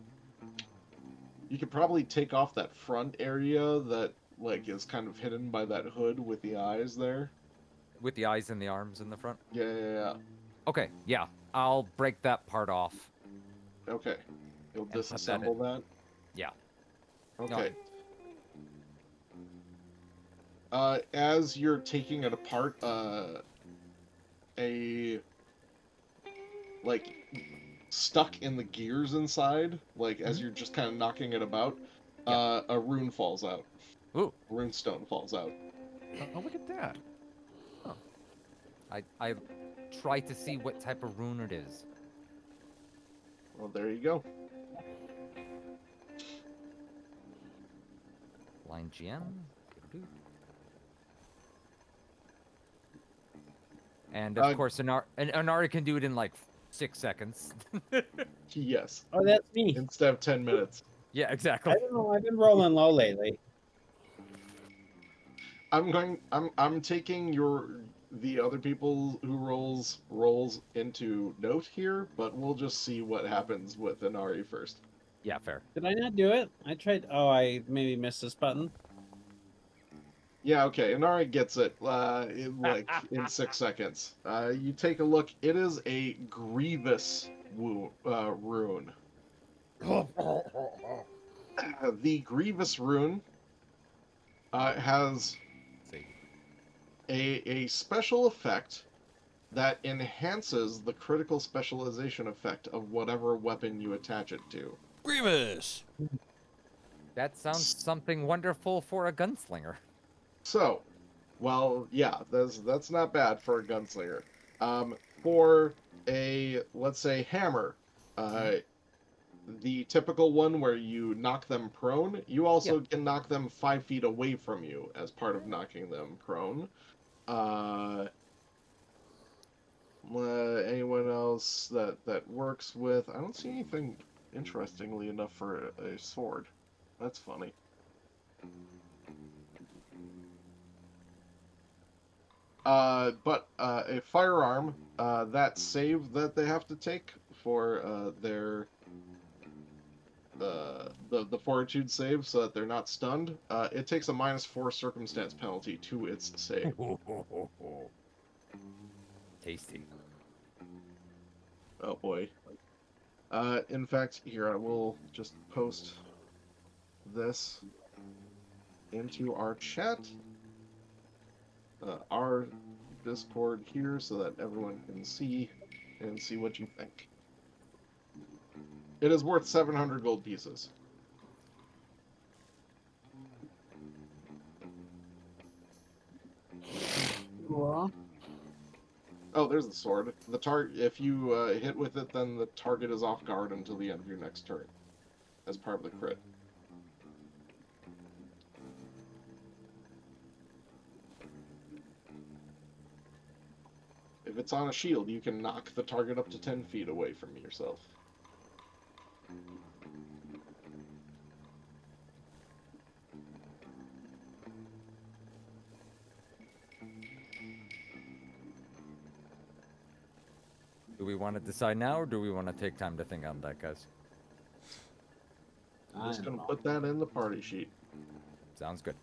could probably take off that front area that is kind of hidden by that hood with the eyes there. With the eyes and the arms in the front? Yeah. Okay, yeah. I'll break that part off. Okay. You'll put that disassemble that? Yeah. Okay. As you're taking it apart, stuck in the gears inside, as you're just kind of knocking it about, a rune falls out. Ooh. A rune stone falls out. Oh, look at that. I try to see what type of rune it is. Well, there you go. Line GM. And of course, Anari can do it in 6 seconds. Yes. Oh, that's me. Instead of 10 minutes. Yeah, exactly. I don't know. I've been rolling low lately. I'm taking the other people who rolls into note here, but we'll just see what happens with Inari first. Yeah, fair. Did I not do it? I tried. Oh, I maybe missed this button. Yeah, okay. Inari gets it in 6 seconds. You take a look. It is a grievous rune. The grievous rune has a special effect that enhances the critical specialization effect of whatever weapon you attach it to. Grievous! That sounds something wonderful for a gunslinger. So, well, yeah, that's not bad for a gunslinger. For a, let's say, hammer, the typical one where you knock them prone, you also can knock them 5 feet away from you as part of knocking them prone. Anyone else that works with? I don't see anything interestingly enough for a sword. That's funny. But a firearm, that save that they have to take for their the fortitude save so that they're not stunned, it takes a -4 circumstance penalty to its save. Tasty. Oh boy. In fact, here I will just post this into our chat, our Discord here, so that everyone can see what you think. It is worth 700 gold pieces. Oh, there's the sword. The target. If you hit with it, then the target is off guard until the end of your next turn, as part of the crit. If it's on a shield, you can knock the target up to 10 feet away from yourself. Do we want to decide now, or do we want to take time to think on that, guys? I'm just gonna put that in the party sheet. Sounds good.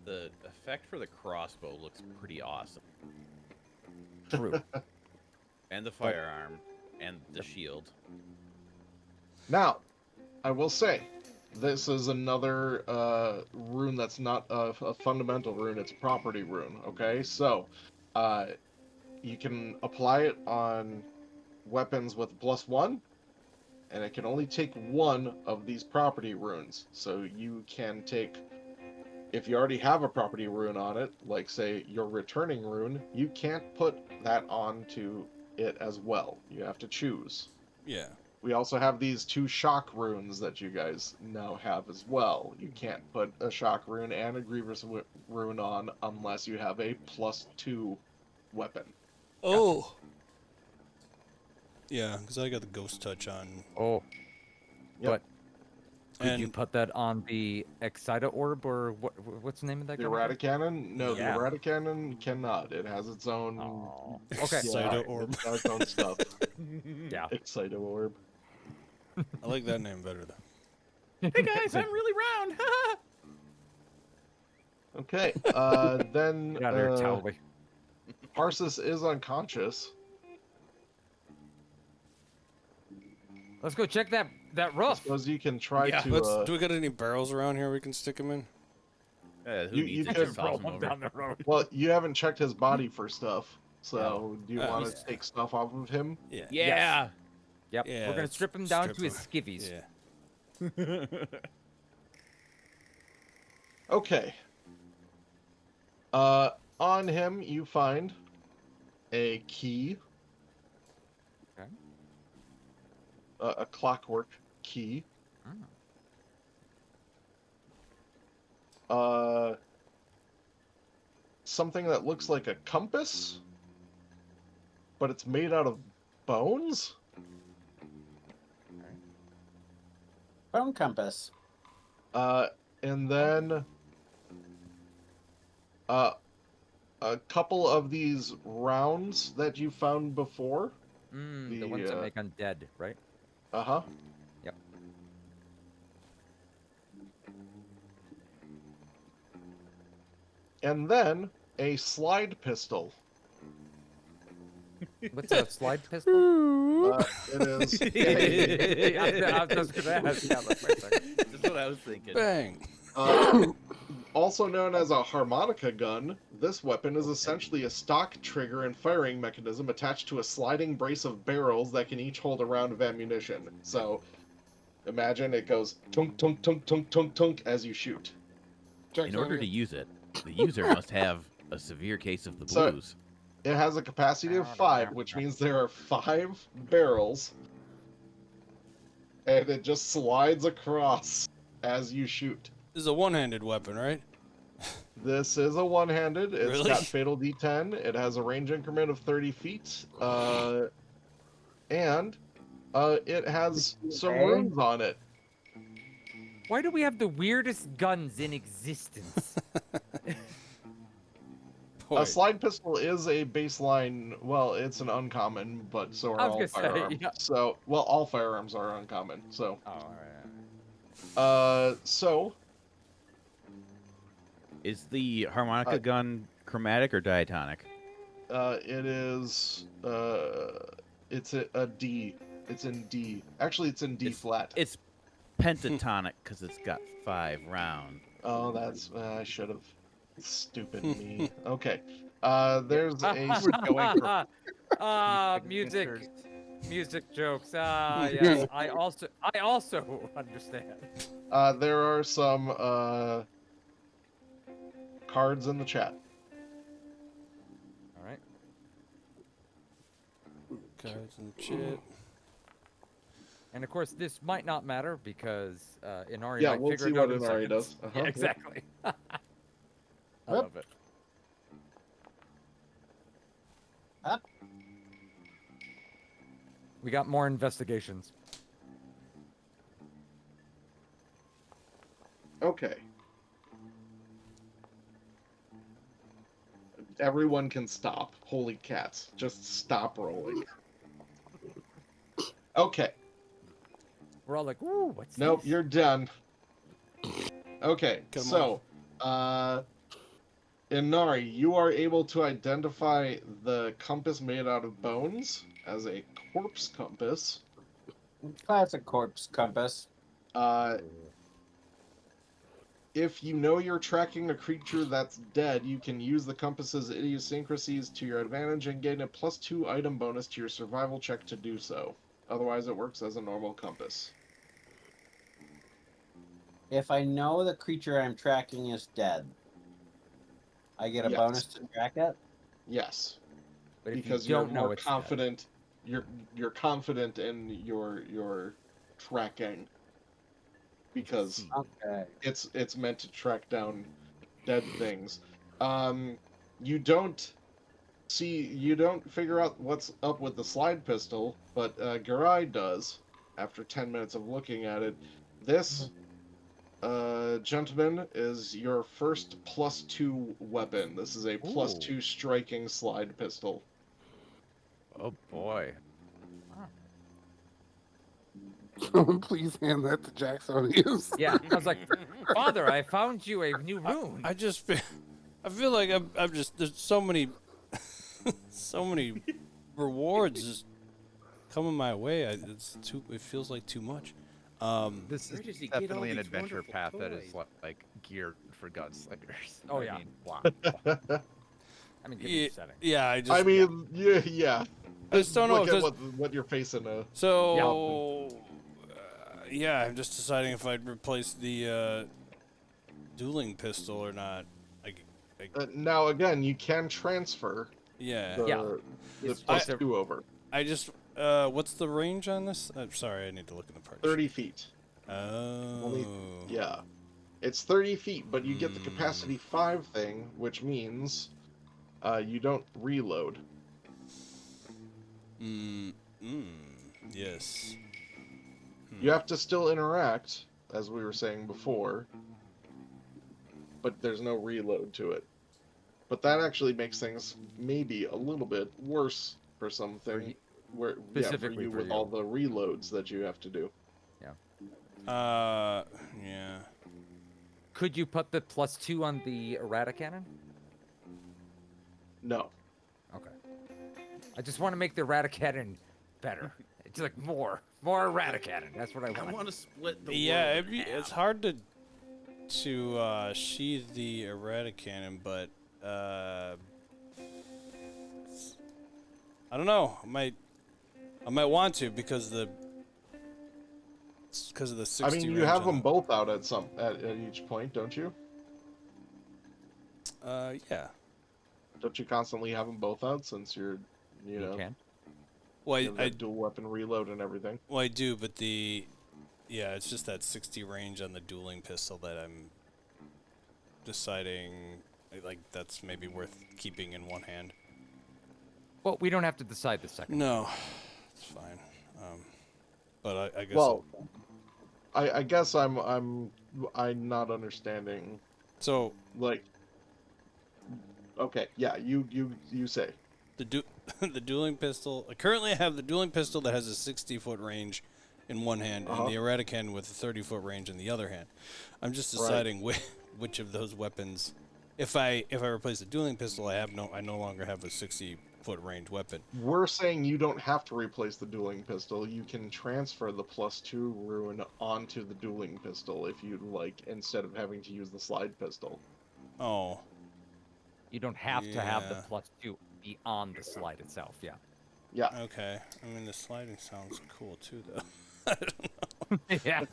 The effect for the crossbow looks pretty awesome. True. And the firearm, and the shield. Now, I will say, this is another rune that's not a fundamental rune, it's a property rune, okay? So, you can apply it on weapons with +1, and it can only take one of these property runes. So you can take, if you already have a property rune on it, like say your returning rune, you can't put that onto it as well. You have to choose. Yeah. We also have these 2 shock runes that you guys now have as well. You can't put a shock rune and a grievous rune on unless you have a +2 weapon. Oh. Yeah, because I got the ghost touch on. Oh. Yep. But could you And put that on the Excita Orb, or what's the name of that The gun again? Erraticanon? No, Yeah. the Erraticanon cannot. It has its own... Oh. Okay. Excita Orb. It's got its own stuff. Yeah. Excita Orb. I like that name better though. Hey guys, I'm really round. Okay, then Get out of here, Towley. Parsis is unconscious. Let's go check that I roof. suppose you can try Yeah, to... Do we got any barrels around here we can stick him in? Who You needs it? could Just toss him over. down the road. Well, you haven't checked his body for stuff, so do you Oh, want yeah. to take stuff off of him? Yeah. Yeah. Yep. Yeah, We're gonna let's strip him down strip to his him. skivvies. Yeah. Okay. On him, you find a key. Okay. A clockwork key. Something that looks like a compass, but it's made out of bones. Bone compass. And then a couple of these rounds that you found before. The The, ones that make undead, right? Uh-huh. Yep. And then a slide pistol. What's a slide pistol? It is. I was gonna ask. Yeah, that's my second. That's what I was thinking. Bang. Also known as a harmonica gun, this weapon is essentially a stock trigger and firing mechanism attached to a sliding brace of barrels that can each hold a round of ammunition. So, imagine it goes tunk, tunk, tunk, tunk, tunk, tunk as you shoot. In order to use it, the user must have a severe case of the So- blues. It has a capacity of 5, which means there are 5 barrels. And it just slides across as you shoot. This is a one-handed weapon, right? This is a one-handed. It's Really? got fatal D10. It has a range increment of 30 feet. And it has some runes on it. Why do we have the weirdest guns in existence? Boy, A slide pistol is a baseline. Well, it's an uncommon, but so are I was all gonna say, firearms. yeah. So, well, all firearms are uncommon. So, Oh, alright. so Is the harmonica gun chromatic or diatonic? it is. It's a D. It's in D. Actually, it's in D flat. It's pentatonic because it's got 5 round. Oh, that's. I should have. Stupid me. Okay. There's a. Music jokes. Yes. I also understand. There are some cards in the chat. Cards and shit. And of course, this might not matter because Inari Yeah, might we'll figure see it out what in Inari seconds. does. Yeah, Yep. exactly. I Yep. love it. Up. We got more investigations. Okay. Everyone can stop. Holy cats. Just stop rolling. Okay. We're all like, "Ooh, what's Nope, this?" you're done. Okay, Come so, Inari, you are able to identify the compass made out of bones as a corpse compass. Classic corpse compass. If you know you're tracking a creature that's dead, you can use the compass's idiosyncrasies to your advantage and gain a +2 item bonus to your survival check to do so. Otherwise, it works as a normal compass. If I know the creature I'm tracking is dead, I get a Yes. bonus to track it. Yes, But if because you you're don't know more it's dead- confident. You're confident in your tracking because See. Okay. it's meant to track down dead things. You don't figure out what's up with the slide pistol, but Garai does after 10 minutes of looking at it. This gentleman is your first +2 weapon. This is a +2 striking slide pistol. Oh boy. Please hand that to Jacksonius. Yeah, I was like, "Father, I found you a new rune." I just feel, I feel like I'm just there's so many, so many rewards just coming my way. It feels like too much. This Where is does he get all definitely an these adventure wonderful path that is toys? like geared for gunslingers. Oh, I yeah. mean, wow. I mean, give me Yeah, the setting. yeah, I just I mean, yeah. I just don't know Look if at there's- what you're facing. So, yeah, I'm just deciding if I'd replace the dueling pistol or not. Now again, you can transfer Yeah, the, Yeah. the It's plus just a- 2 over I just what's the range on this? I'm sorry, I need to look in the part. 30 feet. Oh, Yeah, it's 30 feet, but you get the capacity 5 thing, which means you don't reload. Yes. You have to still interact, as we were saying before, but there's no reload to it. But that actually makes things maybe a little bit worse for something. For Specifically you for with you. all the reloads that you have to do. Yeah. Could you put the +2 on the errata cannon? No. Okay. I just want to make the errata cannon better. It's like more errata cannon. That's what I I want. want to split the Yeah, world in it's half. hard to sheathe the errata cannon, but I don't know. I might want to because of the 60 I mean, you range have on them the- both out at each point, don't you? Yeah. Don't you constantly have them both out since you're, you know, can. Well, you have that dual weapon reload and everything? well, I do, but it's just that 60 range on the dueling pistol that I'm deciding, like, that's maybe worth keeping in one hand. Well, we don't have to decide the second. No, it's fine. But I guess. Well, I guess I'm not understanding. So Like, okay, yeah, you say. the dueling pistol. Currently, I have the dueling pistol that has a 60-foot range in one hand, and the erratican with a 30-foot range in the other hand. I'm just deciding which of those weapons. If I replace the dueling pistol, I no longer have a 60-foot range weapon. We're saying you don't have to replace the dueling pistol. You can transfer the +2 rune onto the dueling pistol if you'd like, instead of having to use the slide pistol. Oh, You don't have to have the Yeah. +2 be on the slide itself. Yeah. Yeah. okay. I mean, the sliding sounds cool too, though. Yeah.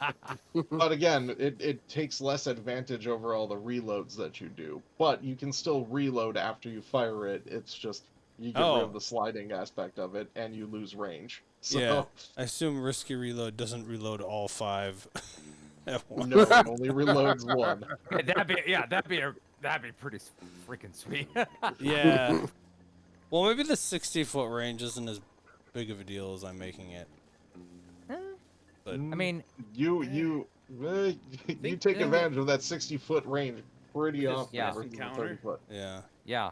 But again, it takes less advantage over all the reloads that you do. But you can still reload after you fire it. It's just you get rid of the sliding aspect of it, and you lose range. So, Yeah. I assume risky reload doesn't reload all 5 at once. no, it only reloads one. That'd be pretty freaking sweet. Yeah. Well, maybe the 60-foot range isn't as big of a deal as I'm making it. But I mean, You take advantage of that 60-foot range pretty Just- often yeah. versus the Encounter. 30 foot. yeah. yeah.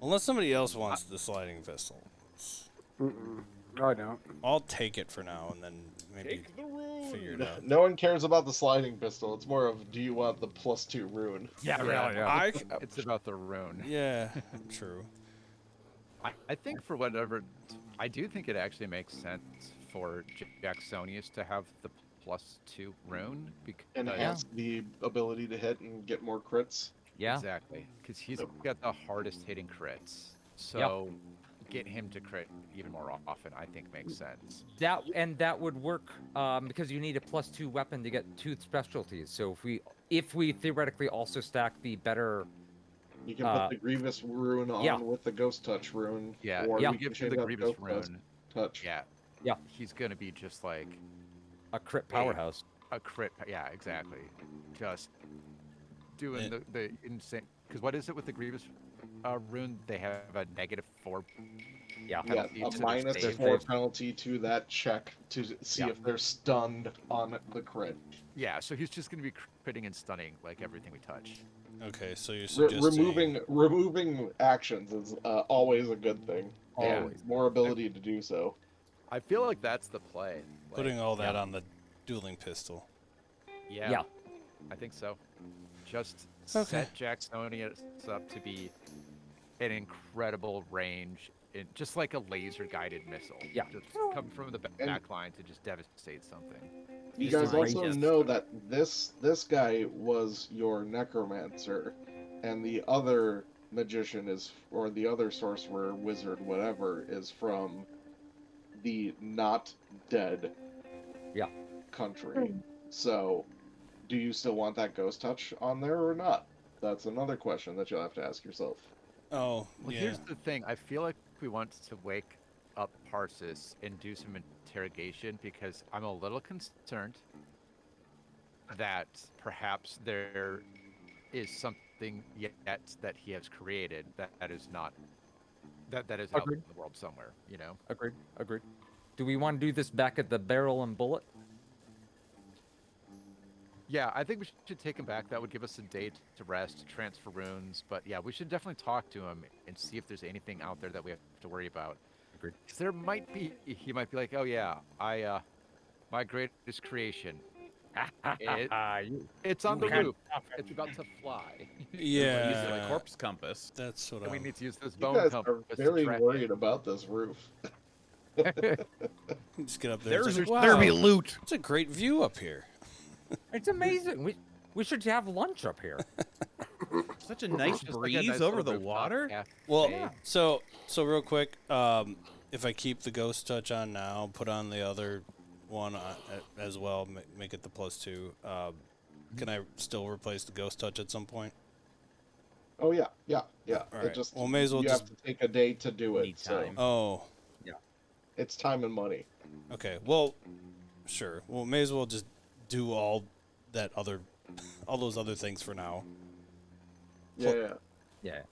Unless somebody else wants the sliding pistol. Mm-mm. I don't. I'll take it for now and then maybe figure it out. No one cares about the sliding pistol. It's more of, do you want the +2 rune? Yeah, really. Yeah. I, It's about the rune. yeah, true. I think for whatever, I do think it actually makes sense for Jacksonius to have the +2 rune because Enhance the ability to hit and get more crits. Yeah. exactly because he's got the hardest hitting crits. So get him to crit even more often, I think makes sense. That would work because you need a +2 weapon to get 2 specialties. So if we theoretically also stack the better, You can put the Grievous rune on with the Ghost Touch rune. Yeah, or yeah. you We can give change him the out Grievous Ghost rune. Touch. Yeah, he's gonna be just like a crit powerhouse. a crit. Yeah, exactly. Just doing the insane. Because what is it with the Grievous rune? They have a -4. Yeah. Yeah, penalty a to their -4 save. penalty to that check to see if they're stunned on the crit. Yeah, so he's just gonna be critting and stunning like everything we touch. Okay, so you're suggesting... Removing actions is always a good thing. Yeah. Always. More ability to do so. I feel like that's the play. Like, Putting all that on the dueling pistol. Yeah. I think so. Just set Jacksonius up to be an incredible range, just like a laser-guided missile. Yeah. Just come from the back line to just devastate something. You Just guys also outrageous. know that this guy was your necromancer, and the other magician or the other sorcerer, wizard, whatever, is from the not dead country. So, do you still want that Ghost Touch on there or not? That's another question that you'll have to ask yourself. Oh, Well, yeah. here's the thing. I feel like we want to wake up Parsis and do some interrogation because I'm a little concerned that perhaps there is something yet that he has created that is not that is out Agreed. in the world somewhere. You know. Agreed. Do we want to do this back at the Barrel and Bullet? Yeah, I think we should take him back. That would give us a day to rest, to transfer runes. But yeah, we should definitely talk to him and see if there's anything out there that we have to worry about. Agreed. 'Cause there might be. He might be like, oh yeah, my greatest creation. It's on the roof. It's about to fly. Yeah. Use the corpse compass. That's what And we I'm... need to use this You bone guys compass are to very track worried it. about this roof. Just get up there. There's It's like, there wow, be loot. it's a great view up here. It's amazing. We should have lunch up here. Such a nice Just like a breeze nice over little the rooftop water. cafe. Well, so real quick, if I keep the Ghost Touch on now, put on the other one as well, make it the +2, can I still replace the Ghost Touch at some point? Oh yeah. All It right. just Well, may as well you just... have to take a day to do it. Need So time. Oh, it's time and money. okay. Well, sure. Well, may as well just do all those other things for now. Yeah. Yeah.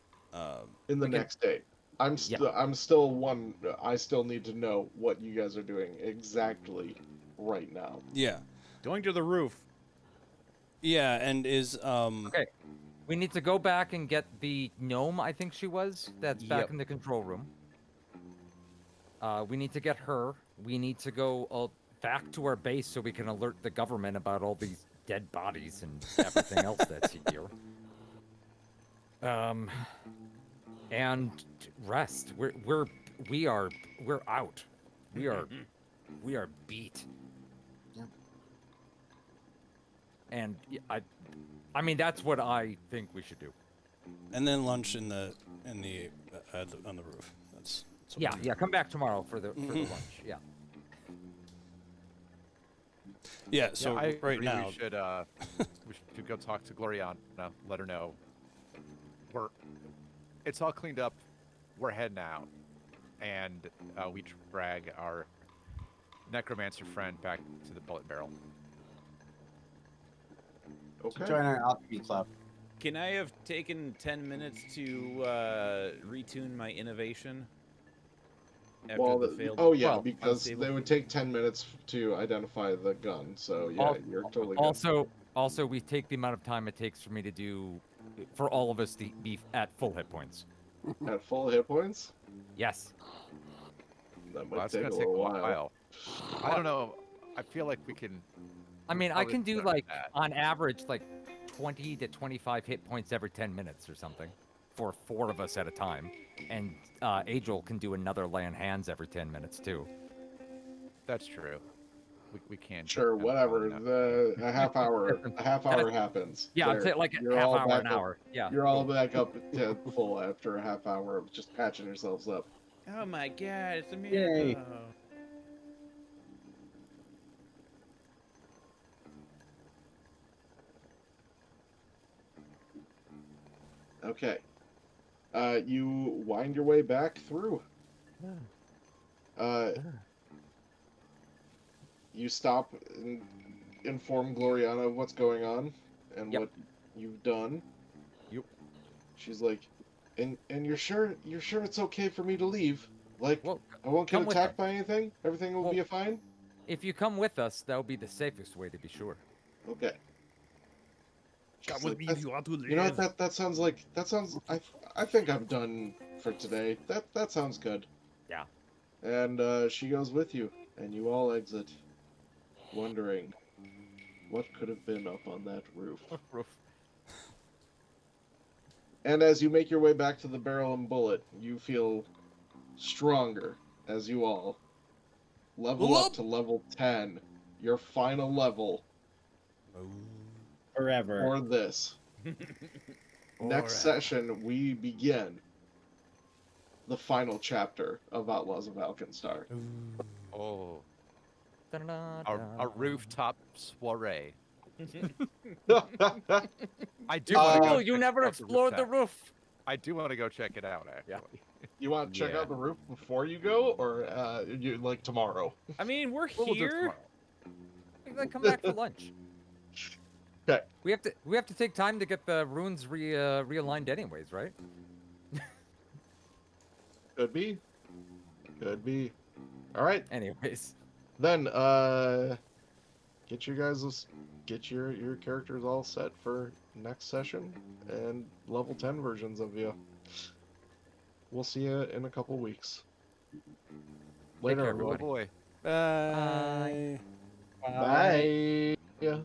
In the next day. I still need to know what you guys are doing exactly right now. Yeah. Going to the roof. Yeah, and is Okay. We need to go back and get the gnome, I think she was, that's back Yep. in the control room. We need to get her. We need to go back to our base so we can alert the government about all these dead bodies and everything else that's here. And rest. We're out. We are beat. And I mean that's what I think we should do. and then lunch on the roof. That's what Yeah, we do. yeah. Come back tomorrow for the lunch. Yeah. Yeah, so Yeah, I right agree now, we should go talk to Gloriana, let her know it's all cleaned up. we're heading out, and we drag our necromancer friend back to the bullet barrel. Okay. Join our alchemy club. Can I have taken 10 minutes to retune my innovation? After Well, the failed oh yeah, well, because unstable? they would take 10 minutes to identify the gun. So yeah, you're totally good. Also, we take the amount of time it takes for me to do, for all of us to be at full hit points. At full hit points, Yes. that Well, might that's take gonna a take a little while. while. I don't know. I feel like we can. I mean, I Probably can do better than like that. on average like 20 to 25 hit points every 10 minutes or something, for 4 of us at a time, and Agel can do another lay on hands every 10 minutes too. That's true. We can. get Sure, them whatever. going up. A half hour happens. Yeah, I'd There, say like a you're half all hour, back an up- hour. Yeah. You're all cool. back up to full after a half hour of just patching yourselves up. Oh my god, it's a Yay. miracle. Okay. You wind your way back through. You stop and inform Gloriana of what's going on and Yep. what you've done. Yep. She's like, and you're sure it's okay for me to leave? Like, Well, I won't get come with attacked them. by anything? Everything will Well- be fine? If you come with us, that would be the safest way to be sure. Okay. Come She's with like, me "That's- if you want to live. You know what? That sounds. I think I'm done for today. That sounds good. Yeah. And she goes with you, and you all exit, wondering what could have been up on that roof. And as you make your way back to the Barrel and Bullet, you feel stronger as you all level up to level 10, your final level Forever. for this. Next session, we begin the final chapter of Outlaws of Alkenstar. Oh, Da-da-da-da. a rooftop soiree. I do. Uh, wanna go Oh, you check never out explored the rooftop. roof. I do want to go check it out. Actually. You want to check Yeah. out the roof before you go, or you like tomorrow? I mean, we're We'll do it here. tomorrow. Then come back for lunch. Okay. We have to take time to get the runes realigned anyways, right? Could be. Could be. All right, Anyways. then get your characters all set for next session and level 10 versions of you. We'll see you in a couple weeks. Later, care, everyone. Oh boy. Bye. Bye. Yeah.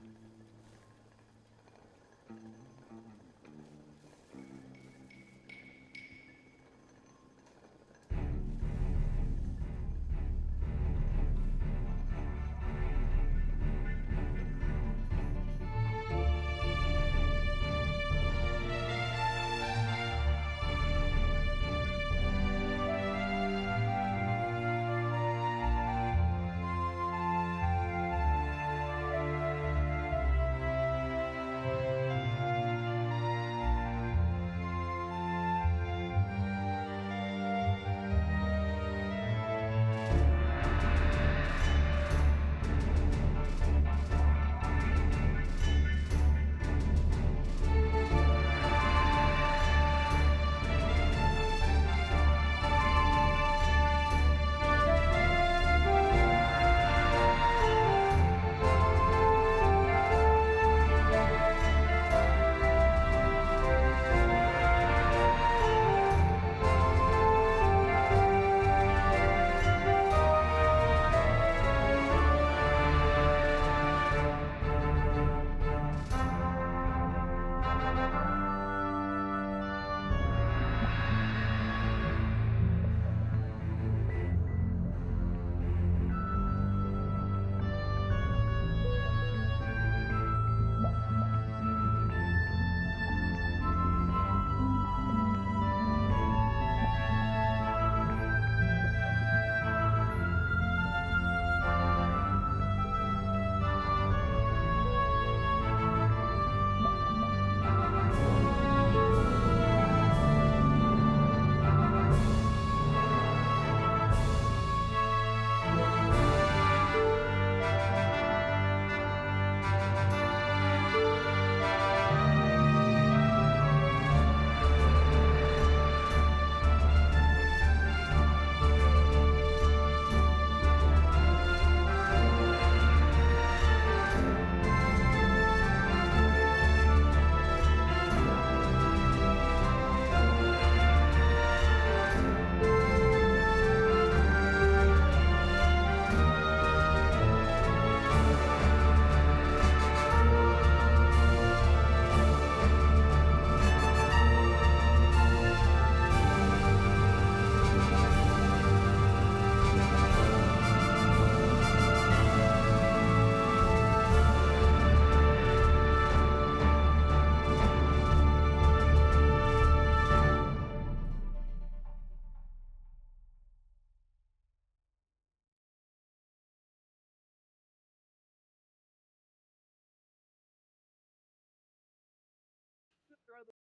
throw the